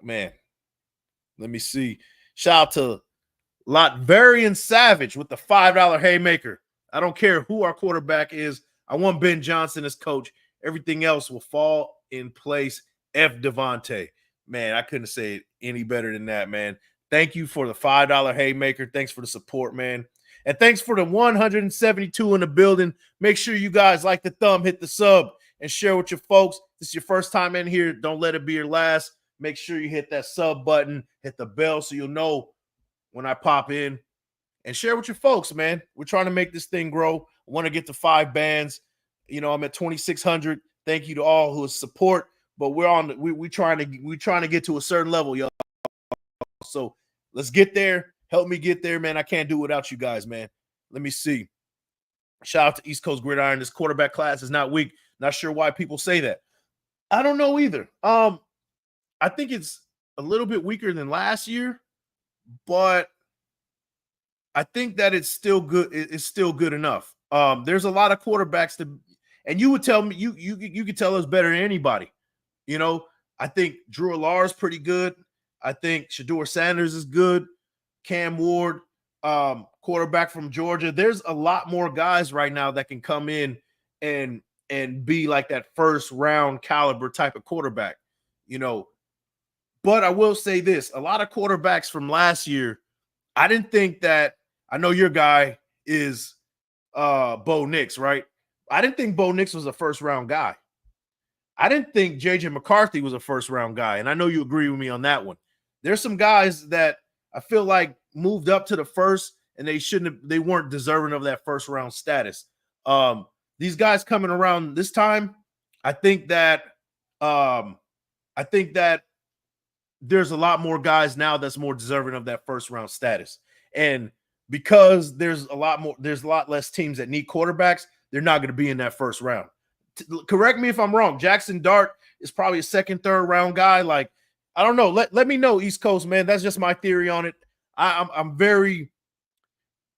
Let me see. Shout out to Lotvarian Savage with the $5 haymaker. I don't care who our quarterback is. I want Ben Johnson as coach. Everything else will fall in place. F. Davante. Man, I couldn't say it any better than that, man. Thank you for the $5 haymaker. Thanks for the support, man. And thanks for the 172 in the building. Make sure you guys like the thumb, hit the sub, and share with your folks. This is your first time in here. Don't let it be your last. Make sure you hit that sub button, hit the bell so you'll know when I pop in, and share with your folks, man. We're trying to make this thing grow. I want to get to 5 bands. I'm at 2,600. Thank you to all who support, but we're trying to get to a certain level, y'all. So let's get there. Help me get there, man. I can't do it without you guys, man. Let me see. Shout out to East Coast Gridiron. This quarterback class is not weak. Not sure why people say that. I don't know either. I think it's a little bit weaker than last year, but I think that it's still good. It's still good enough. There's a lot of quarterbacks and you would tell me you could tell us better than anybody. I think Drew Allar is pretty good. I think Shedeur Sanders is good. Cam Ward, quarterback from Georgia. There's a lot more guys right now that can come in and be like that first round caliber type of quarterback, But I will say this, a lot of quarterbacks from last year, I didn't think that. I know your guy is Bo Nix, right? I didn't think Bo Nix was a first round guy. I didn't think JJ McCarthy was a first round guy. And I know you agree with me on that one. There's some guys that I feel like moved up to the first and they weren't deserving of that first round status. These guys coming around this time, I think that there's a lot more guys now that's more deserving of that first round status. And because there's a lot less teams that need quarterbacks, they're not going to be in that first round. Correct me if I'm wrong. Jackson Dart is probably a second, third round guy. Like, I don't know. Let me know, East Coast, man. That's just my theory on it. I'm very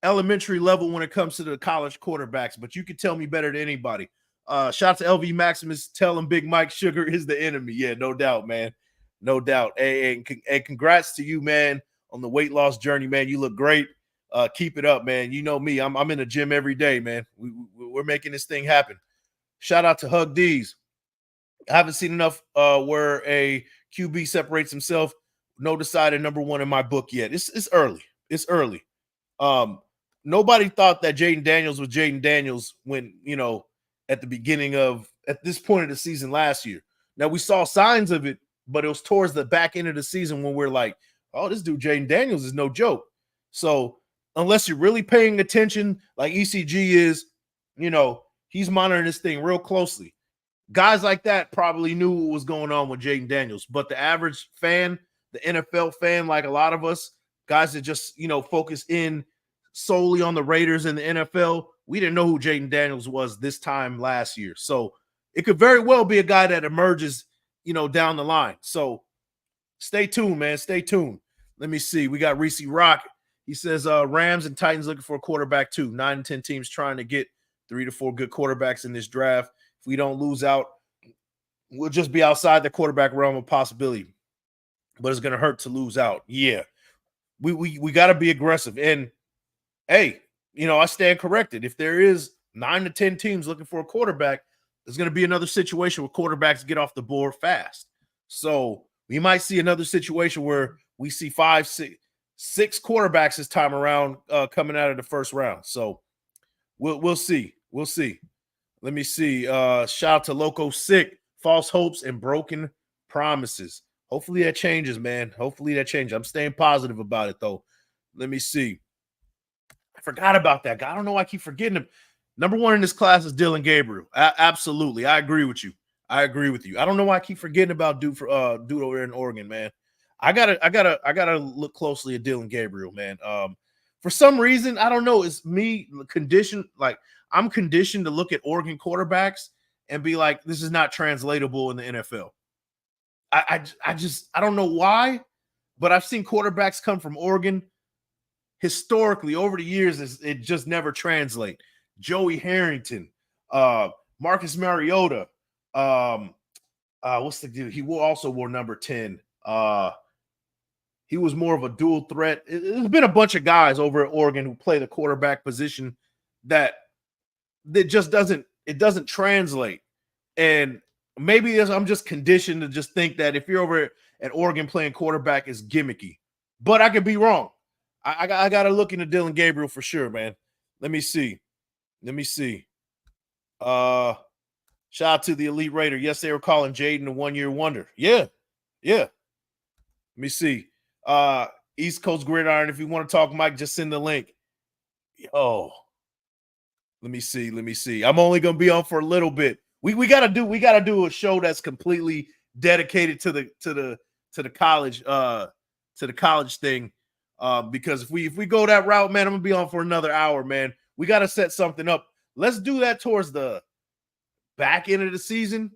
elementary level when it comes to the college quarterbacks, but you can tell me better than anybody. Shout out to LV Maximus telling Big Mike Sugar is the enemy. Yeah, no doubt, man. No doubt. Hey, congrats to you, man, on the weight loss journey, man. You look great. Keep it up, man. You know me. I'm in the gym every day, man. We're making this thing happen. Shout out to Hug D's. I haven't seen enough where a QB separates himself. No decided number 1 in my book yet. It's early. It's early. Nobody thought that Jaden Daniels was Jaden Daniels when, at this point of the season last year. Now, we saw signs of it, but it was towards the back end of the season when we're like, oh, this dude Jaden Daniels is no joke. So unless you're really paying attention like ECG is, he's monitoring this thing real closely. Guys like that probably knew what was going on with Jaden Daniels, but the average fan, the NFL fan, like a lot of us, guys that just, focus in solely on the Raiders and the NFL, we didn't know who Jaden Daniels was this time last year. So it could very well be a guy that emerges, down the line. So stay tuned, man. Stay tuned. Let me see. We got Reese Rock. He says Rams and Titans looking for a quarterback too. 9 and 10 teams trying to get 3 to 4 good quarterbacks in this draft. If we don't lose out, we'll just be outside the quarterback realm of possibility. But it's going to hurt to lose out. Yeah. We got to be aggressive. And, hey, I stand corrected. If there is 9 to 10 teams looking for a quarterback, there's going to be another situation where quarterbacks get off the board fast. So we might see another situation where we see 5, 6 quarterbacks this time around coming out of the first round. So we'll see. We'll see. Let me see. Shout out to Loco Sick, false hopes and broken promises. Hopefully that changes, man. Hopefully that changes. I'm staying positive about it, though. Let me see. I forgot about that guy. I don't know why I keep forgetting him. Number one in this class is Dylan Gabriel. Absolutely. I agree with you. I agree with you. I don't know why I keep forgetting about dude over there in Oregon, man. I gotta look closely at Dylan Gabriel, man. For some reason, I don't know. It's me conditioned, like I'm conditioned to look at Oregon quarterbacks and be like, this is not translatable in the NFL. I don't know why, but I've seen quarterbacks come from Oregon historically over the years. It just never translate. Joey Harrington, Marcus Mariota, what's the dude? He also wore number 10. He was more of a dual threat. There's been a bunch of guys over at Oregon who play the quarterback position that just doesn't translate. And maybe I'm just conditioned to just think that if you're over at Oregon playing quarterback is gimmicky, but I could be wrong. I got to look into Dylan Gabriel for sure, man. Let me see. Shout out to the Elite Raider. Yes, they were calling Jaden a one-year wonder. Yeah. Let me see. East Coast Gridiron. If you want to talk, Mike, just send the link. Oh, let me see. I'm only gonna be on for a little bit. We gotta do a show that's completely dedicated to the college thing. Because if we go that route, man, I'm gonna be on for another hour, man. We gotta set something up. Let's do that towards the back end of the season,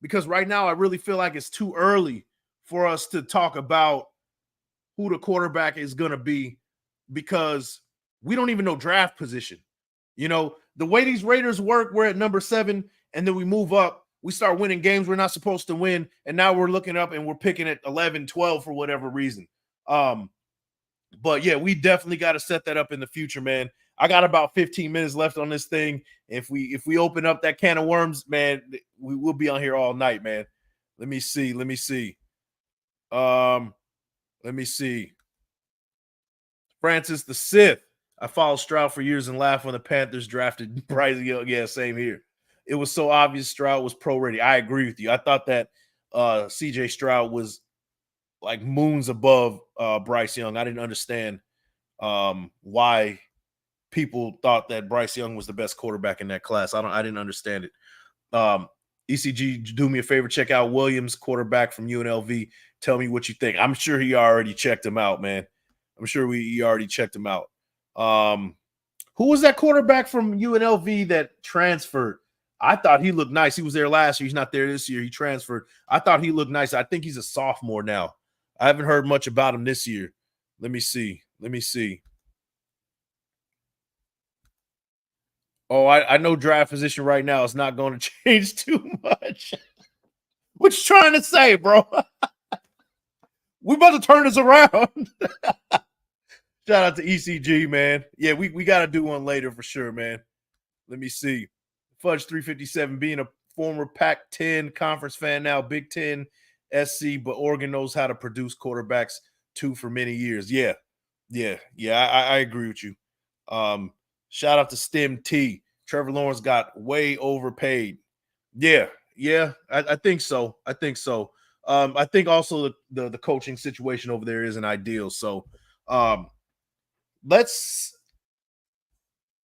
because right now I really feel like it's too early for us to talk about who the quarterback is going to be, because we don't even know draft position. You know, the way these Raiders work, we're at number 7 and then we move up. We start winning games we're not supposed to win. And now we're looking up and we're picking at 11, 12 for whatever reason. But yeah, we definitely got to set that up in the future, man. I got about 15 minutes left on this thing. If we open up that can of worms, man, we will be on here all night, man. Let me see. Francis the Sith. I followed Stroud for years and laughed when the Panthers drafted Bryce Young. Yeah, same here. It was so obvious Stroud was pro-ready. I agree with you. I thought that CJ Stroud was like moons above Bryce Young. I didn't understand why people thought that Bryce Young was the best quarterback in that class. I didn't understand it. ECG, do me a favor, check out Williams, quarterback from UNLV. Tell me what you think. I'm sure he already checked him out, man. I'm sure he already checked him out. Who was that quarterback from UNLV that transferred? I thought he looked nice. He was there last year. He's not there this year. He transferred. I thought he looked nice. I think he's a sophomore now. I haven't heard much about him this year. Let me see. Oh, I know draft position right now is not going to change too much. What you trying to say, bro? We about to turn this around. Shout out to ECG, man. Yeah, we got to do one later for sure, man. Let me see. Fudge 357, being a former Pac-10 conference fan now, Big Ten, SC, but Oregon knows how to produce quarterbacks too for many years. Yeah, I agree with you. Shout out to Stem T. Trevor Lawrence got way overpaid. Yeah, I think so. I think also the coaching situation over there isn't ideal. So let's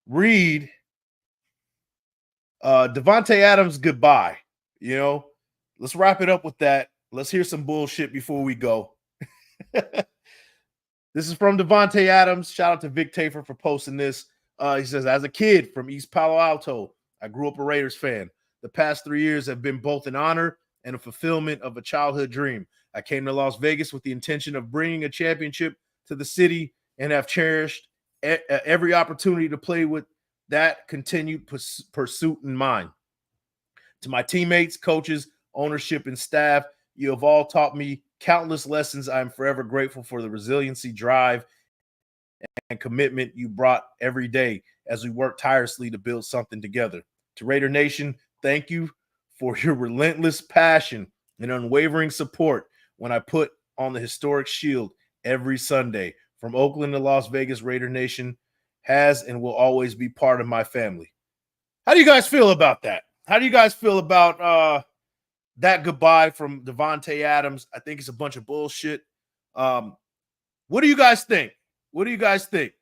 read Devante Adams goodbye. You know, let's wrap it up with that. Let's hear some bullshit before we go. This is from Devante Adams. Shout out to Vic Tafer for posting this. He says, as a kid from East Palo Alto, I grew up a Raiders fan. The past 3 years have been both an honor and a fulfillment of a childhood dream. I came to Las Vegas with the intention of bringing a championship to the city and have cherished every opportunity to play with that continued pursuit in mind. To my teammates, coaches, ownership, and staff, you have all taught me countless lessons. I am forever grateful for the resiliency, drive, and commitment you brought every day as we work tirelessly to build something together. To Raider Nation, thank you for your relentless passion and unwavering support when I put on the historic shield every Sunday. From Oakland to Las Vegas, Raider Nation has and will always be part of my family. How do you guys feel about that? how do you guys feel about that goodbye from Devante Adams? I think it's a bunch of bullshit. What do you guys think? What do you guys think?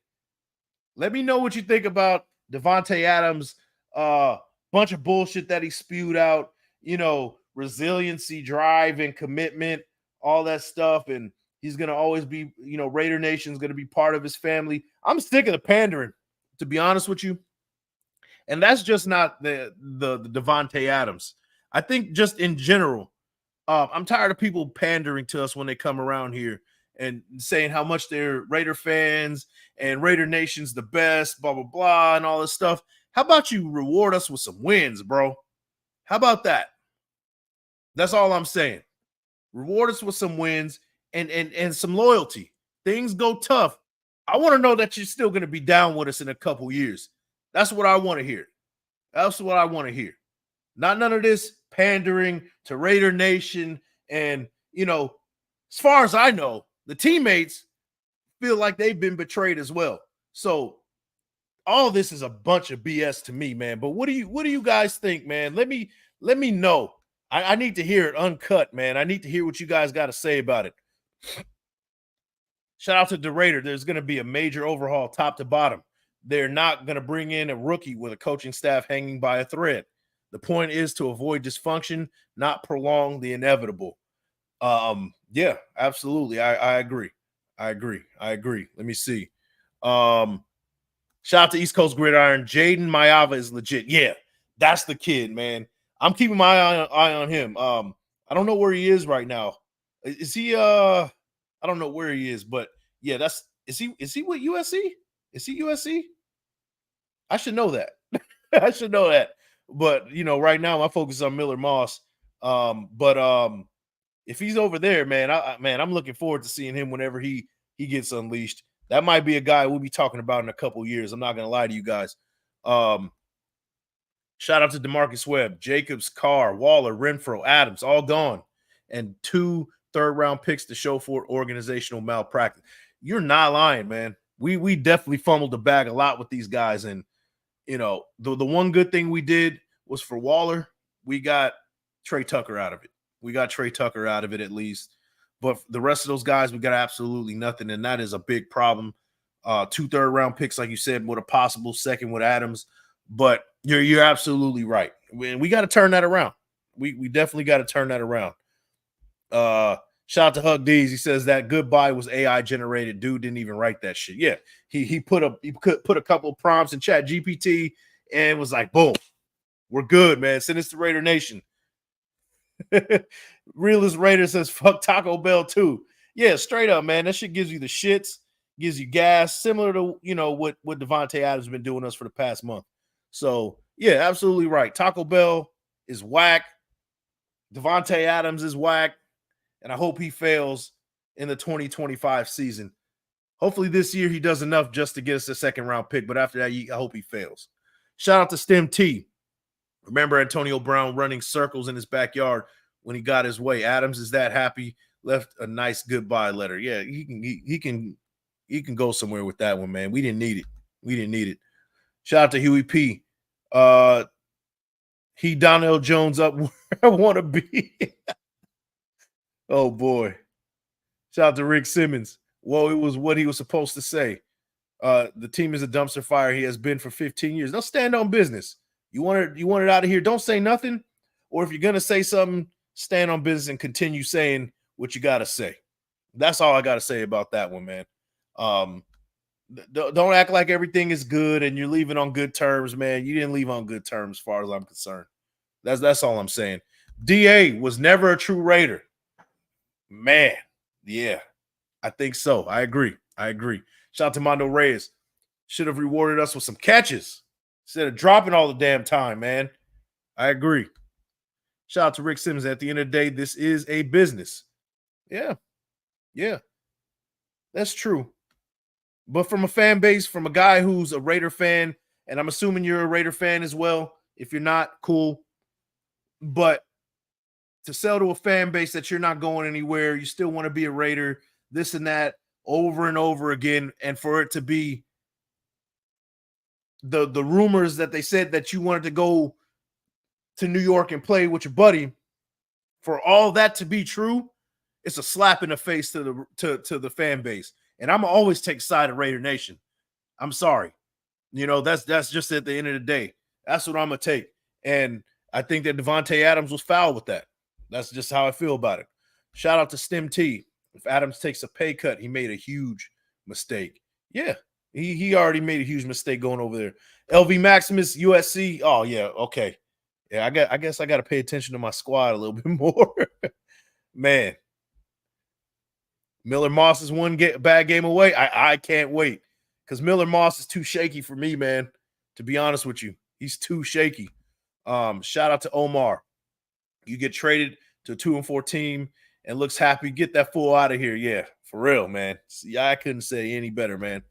Let me know what you think about Devante Adams. Bunch of bullshit that he spewed out. You know, resiliency, drive, and commitment, all that stuff. And he's gonna always be, you know, Raider Nation's gonna be part of his family. I'm sick of the pandering, to be honest with you. And that's just not the Devante Adams. I think just in general, I'm tired of people pandering to us when they come around here and saying how much they're Raider fans and Raider Nation's the best, blah, blah, blah, and all this stuff. How about you reward us with some wins, bro? How about that? That's all I'm saying. Reward us with some wins and some loyalty. Things go tough. I want to know that you're still going to be down with us in a couple years. That's what I want to hear. That's what I want to hear. Not none of this pandering to Raider Nation. And, you know, as far as I know, the teammates feel like they've been betrayed as well. So all this is a bunch of BS to me, man. But what do you guys think, man? Let me know. I need to hear it uncut, man. I need to hear what you guys got to say about it. Shout out to the Raider. There's going to be a major overhaul top to bottom. They're not going to bring in a rookie with a coaching staff hanging by a thread. The point is to avoid dysfunction, not prolong the inevitable. Yeah, absolutely. I agree. I agree. Let me see. Shout out to East Coast Gridiron. Jaden Mayava is legit. Yeah, that's the kid, man. I'm keeping my eye on him. I don't know where he is right now. Is he I don't know where he is, but yeah, is he with USC? Is he USC? I should know that. I should know that. But you know, right now my focus is on Miller Moss. If he's over there, man, I'm looking forward to seeing him whenever he gets unleashed. That might be a guy we'll be talking about in a couple years. I'm not gonna lie to you guys. Shout out to DeMarcus Webb, Jacobs, Carr, Waller, Renfro, Adams, all gone, and 2 third-round picks to show for organizational malpractice. You're not lying, man. We definitely fumbled the bag a lot with these guys, and you know the one good thing we did was for Waller, we got Trey Tucker out of it. We got Trey Tucker out of it at least, but the rest of those guys we got absolutely nothing, and that is a big problem. 2 third-round picks, like you said, with a possible second with Adams, but you're absolutely right. We got to turn that around. We definitely got to turn that around. Shout out to Hug D's. He says that goodbye was AI generated. Dude didn't even write that shit. Yeah, he put a couple of prompts in Chat GPT and was like, boom, we're good, man. Send this to Raider Nation. Realist Raider says fuck Taco Bell too. Yeah, straight up, man. That shit gives you the shits, gives you gas, similar to what Devante Adams has been doing us for the past month. So yeah, absolutely right. Taco Bell is whack. Devante Adams is whack. And I hope he fails in the 2025 season. Hopefully this year he does enough just to get us a second-round pick. But after that, I hope he fails. Shout out to Stem T. Remember Antonio Brown running circles in his backyard when he got his way. Adams is that happy. Left a nice goodbye letter. Yeah, he can go somewhere with that one, man. We didn't need it. Shout out to Huey P. He Donnell Jones up where I want to be. Oh, boy. Shout out to Rick Simmons. Well, it was what he was supposed to say. The team is a dumpster fire. He has been for 15 years. Now stand on business. You want it out of here. Don't say nothing. Or if you're going to say something, stand on business and continue saying what you got to say. That's all I got to say about that one, man. Don't act like everything is good and you're leaving on good terms, man. You didn't leave on good terms as far as I'm concerned. That's all I'm saying. DA was never a true Raider. Man, yeah, I think so. I agree. Shout out to Mondo Reyes. Should have rewarded us with some catches instead of dropping all the damn time, man. I agree. Shout out to Rick Simmons. At the end of the day, this is a business. Yeah, that's true. But from a fan base, from a guy who's a Raider fan, and I'm assuming you're a Raider fan as well. If you're not, cool. But to sell to a fan base that you're not going anywhere, you still want to be a Raider, this and that, over and over again, and for it to be the rumors that they said that you wanted to go to New York and play with your buddy, for all that to be true, it's a slap in the face to the fan base. And I'm always take side of Raider Nation. I'm sorry. You know, that's just at the end of the day. That's what I'm gonna take. And I think that Devante Adams was foul with that. That's just how I feel about it. Shout out to Stim T. If Adams takes a pay cut, he made a huge mistake. Yeah, he already made a huge mistake going over there. LV Maximus, USC. Oh, yeah, okay. Yeah, I guess I got to pay attention to my squad a little bit more. Man. Miller Moss is one bad game away. I can't wait because Miller Moss is too shaky for me, man, to be honest with you. He's too shaky. Shout out to Omar. You get traded to a 2-4 team and looks happy. Get that fool out of here. Yeah, for real, man. See, I couldn't say any better, man.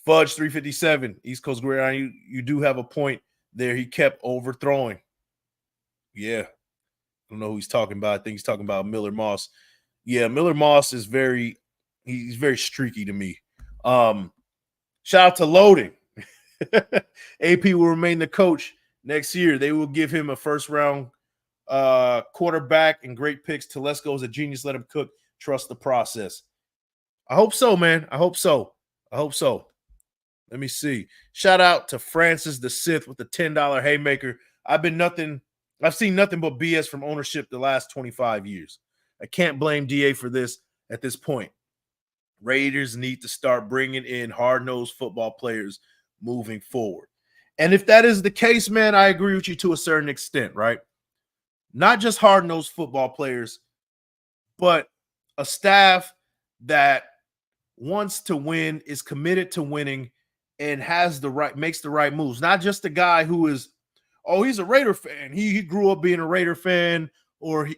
Fudge 357, East Coast Gridiron. You do have a point there. He kept overthrowing. Yeah. I don't know who he's talking about. I think he's talking about Miller Moss. Yeah, Miller Moss is he's very streaky to me. Shout out to Loading. AP will remain the coach next year. They will give him a first-round quarterback and great picks. Telesco is a genius. Let him cook. Trust the process. I hope so, man. I hope so. Let me see. Shout out to Francis the Sith with the $10 haymaker. I've seen nothing but BS from ownership the last 25 years. I can't blame DA for this at this point. Raiders need to start bringing in hard-nosed football players moving forward. And if that is the case, man, I agree with you to a certain extent, right? Not just hard-nosed football players, but a staff that wants to win, is committed to winning, and makes the right moves. Not just a guy who is, he's a Raider fan. He grew up being a Raider fan, or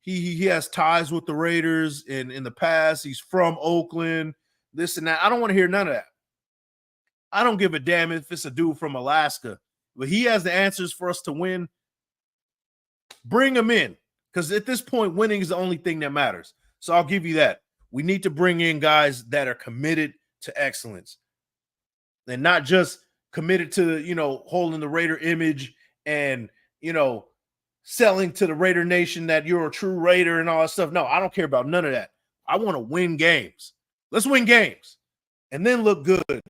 he has ties with the Raiders in the past. He's from Oakland, this and that. I don't want to hear none of that. I don't give a damn if it's a dude from Alaska, but he has the answers for us to win. Bring him in, because at this point, winning is the only thing that matters. So I'll give you that. We need to bring in guys that are committed to excellence and not just committed to, holding the Raider image and, selling to the Raider Nation that you're a true Raider and all that stuff. No, I don't care about none of that. I want to win games. Let's win games and then look good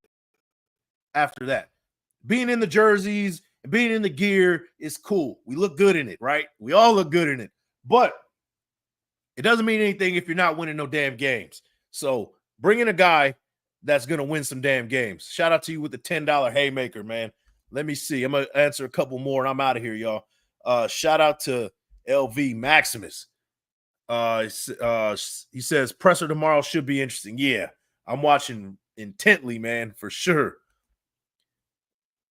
after that. Being in the jerseys and being in the gear is cool. We look good in it, right? We all look good in it. But it doesn't mean anything if you're not winning no damn games. So bring in a guy that's going to win some damn games. Shout out to you with the $10 haymaker, man. Let me see. I'm going to answer a couple more and I'm out of here, y'all. Shout out to LV Maximus. He says presser tomorrow should be interesting. Yeah, I'm watching intently, man, for sure.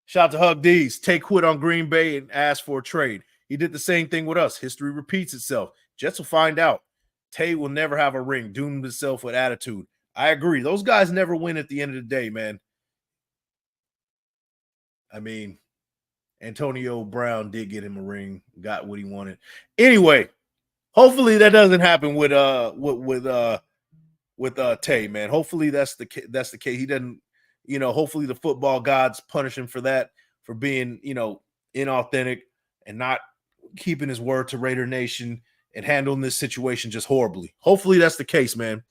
Shout out to Hug D's. Tay quit on Green Bay and asked for a trade. He did the same thing with us. History repeats itself. Jets will find out. Tay will never have a ring. Doomed himself with attitude. I agree. Those guys never win at the end of the day, man. I mean, Antonio Brown did get him a ring, got what he wanted. Anyway, hopefully that doesn't happen with Tay, man. Hopefully that's the case. He doesn't, hopefully the football gods punish him for that, for being, inauthentic and not keeping his word to Raider Nation and handling this situation just horribly. Hopefully that's the case, man.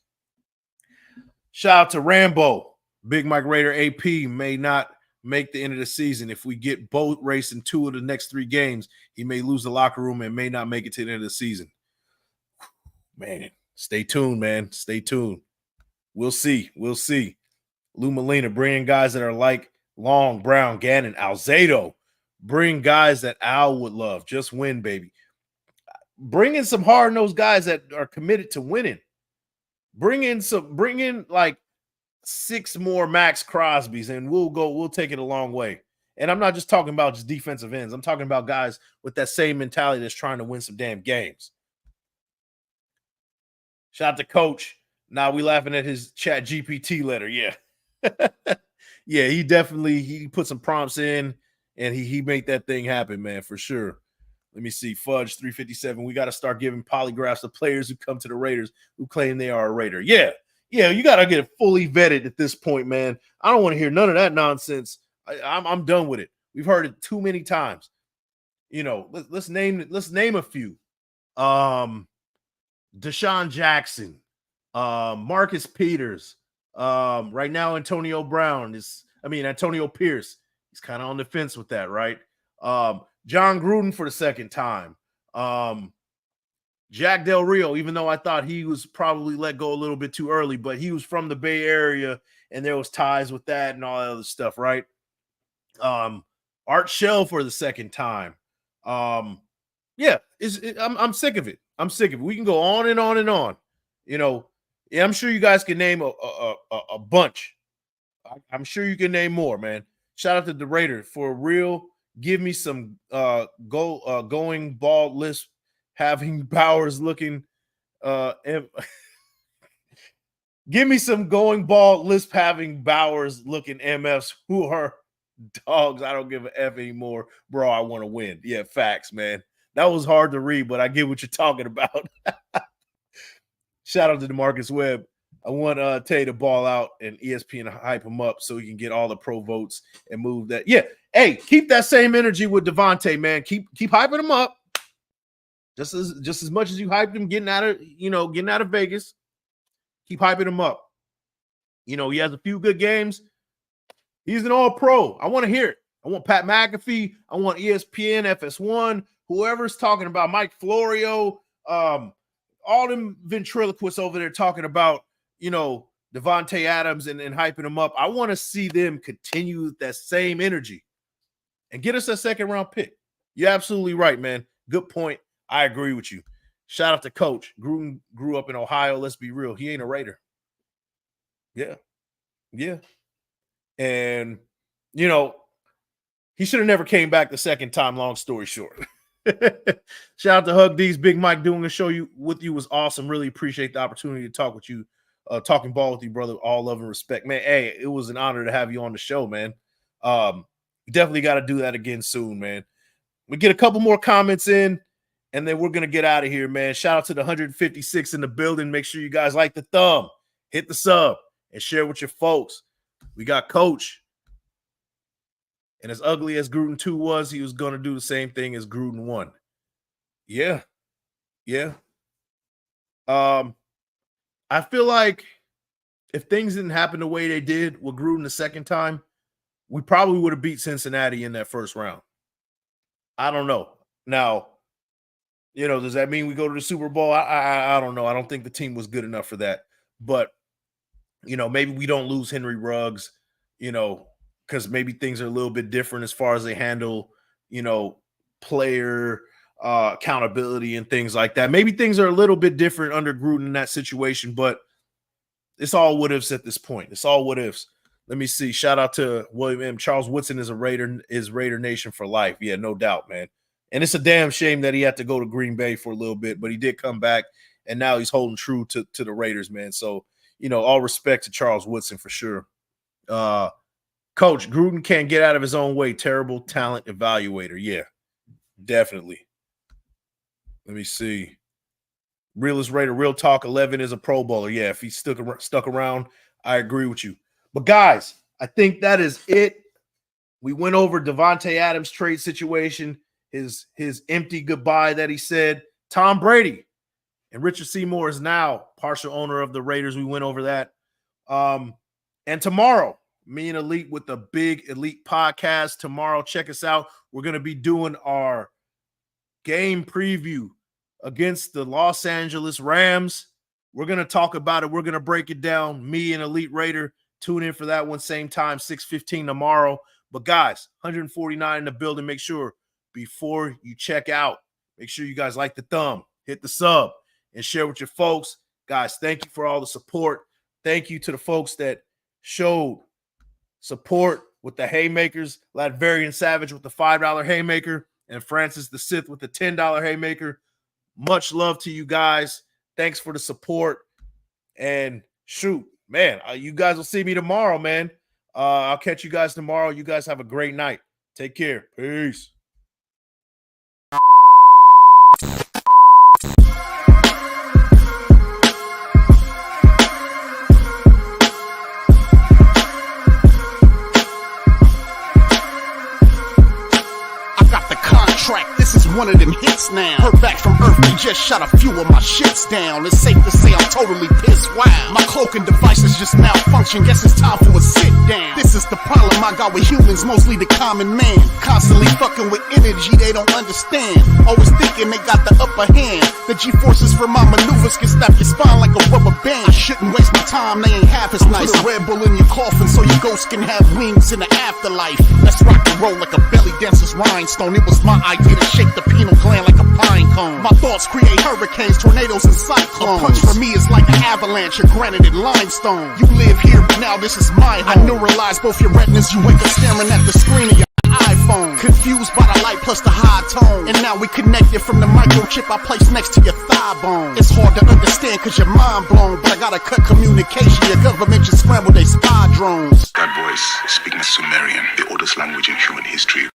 Shout out to Rambo. Big Mike Raider AP may not make the end of the season. If we get boat race in 2 of the next 3 games, he may lose the locker room and may not make it to the end of the season. Man, stay tuned, man. Stay tuned. We'll see. Lou Molina, bringing guys that are like Long, Brown, Gannon, Alzado. Bring guys that Al would love. Just win, baby. Bring in some hard-nosed guys that are committed to winning. Bring in like 6 more Maxx Crosbys, and we'll take it a long way. And I'm not just talking about just defensive ends. I'm talking about guys with that same mentality that's trying to win some damn games. Shout out to Coach. Now we laughing at his Chat GPT letter. Yeah. Yeah, he put some prompts in and he made that thing happen, man, for sure. Let me see. Fudge 357. We got to start giving polygraphs to players who come to the Raiders who claim they are a Raider. Yeah, you got to get it fully vetted at this point, man. I don't want to hear none of that nonsense. I'm done with it. We've heard it too many times. let's name a few. Deshaun Jackson, Marcus Peters, right now Antonio Pierce. He's kind of on the fence with that, right? John Gruden for the second time. Jack Del Rio, even though I thought he was probably let go a little bit too early, but he was from the Bay Area and there was ties with that and all that other stuff, right? Art Shell for the second time. I'm sick of it. I'm sick of it. We can go on and on and on. I'm sure you guys can name a bunch. I'm sure you can name more, man. Shout out to the Raider for real. Give me some going bald lisp having Bowers looking give me some going bald lisp having Bowers looking MFs who are dogs. I don't give a F anymore, bro. I want to win. Yeah, facts, man. That was hard to read, but I get what you're talking about. Shout out to DeMarcus Webb. I want Tay to ball out and ESPN to hype him up so he can get all the pro votes and move that. Yeah, hey, keep that same energy with Davante, man. Keep hyping him up. Just as much as you hyped him getting out of Vegas. Keep hyping him up. He has a few good games. He's an all-pro. I want to hear it. I want Pat McAfee. I want ESPN, FS1, whoever's talking about Mike Florio, all them ventriloquists over there talking about, Devante Adams and hyping him up. I want to see them continue that same energy and get us a second-round pick. You're absolutely right, man. Good point. I agree with you. Shout out to Coach. Gruden grew up in Ohio. Let's be real. He ain't a Raider. Yeah. And, he should have never came back the second time, long story short. Shout out to Hug D's. Big Mike doing a show with you was awesome. Really appreciate the opportunity to talk with you, talking ball with you, brother. All love and respect, man. Hey, it was an honor to have you on the show, man. Definitely got to do that again soon, man. We get a couple more comments in, and then we're going to get out of here, man. Shout out to the 156 in the building. Make sure you guys like the thumb, hit the sub, and share with your folks. We got Coach. And as ugly as Gruden 2 was, he was going to do the same thing as Gruden 1. Yeah. I feel like if things didn't happen the way they did with Gruden the second time, we probably would have beat Cincinnati in that first round. I don't know. Now, does that mean we go to the Super Bowl? I don't know. I don't think the team was good enough for that. But, maybe we don't lose Henry Ruggs, because maybe things are a little bit different as far as they handle, player accountability and things like that. Maybe things are a little bit different under Gruden in that situation, but it's all what ifs at this point. It's all what ifs. Let me see. Shout out to William M. Charles Woodson is Raider Nation for life. Yeah, no doubt, man. And it's a damn shame that he had to go to Green Bay for a little bit, but he did come back, and now he's holding true to the Raiders, man. So, all respect to Charles Woodson for sure. Coach, Gruden can't get out of his own way. Terrible talent evaluator. Yeah, definitely. Let me see. Realest Raider, Real Talk 11 is a Pro Bowler. Yeah, if he stuck around, I agree with you. But, guys, I think that is it. We went over Devante Adams' trade situation, his empty goodbye that he said. Tom Brady and Richard Seymour is now partial owner of the Raiders. We went over that. And tomorrow, me and Elite with the Big Elite podcast. Tomorrow, check us out. We're going to be doing our game preview against the Los Angeles Rams. We're going to talk about it. We're going to break it down. Me and Elite Raider. Tune in for that one, same time, 6:15 tomorrow. But, guys, 149 in the building. Make sure before you check out, make sure you guys like the thumb, hit the sub, and share with your folks. Guys, thank you for all the support. Thank you to the folks that showed support with the haymakers. Ladverian Savage with the $5 haymaker, and Francis the Sith with the $10 haymaker. Much love to you guys. Thanks for the support. And shoot, man, you guys will see me tomorrow, man. I'll catch you guys tomorrow. You guys have a great night. Take care. Peace.
I got the contract. one of them hits now. Heard back from Earth, they just shot a few of my shits down. It's safe to say I'm totally pissed wild. My cloaking devices just malfunction, guess it's time for a sit down. This is the problem I got with humans, mostly the common man. Constantly fucking with energy they don't understand. Always thinking they got the upper hand. The G-forces for my maneuvers can snap your spine like a rubber band. I shouldn't waste my time, they ain't half as nice. Put a Red Bull in your coffin so your ghost can have wings in the afterlife. Let's rock and roll like a belly dancer's rhinestone. It was my idea to shake the pineal gland like a pine cone. My thoughts create hurricanes, tornadoes, and cyclones. A punch for me is like an avalanche of granite and limestone. You live here, but now this is my home. I neuralize both your retinas, you wake up staring at the screen of your iPhone. Confused by the light plus the high tone. And now we connected from the microchip I placed next to your thigh bone. It's hard to understand cause you're mind blown, but I gotta cut communication. Your government just scrambled they spy drones.
That voice, speaking Sumerian, the oldest language in human history.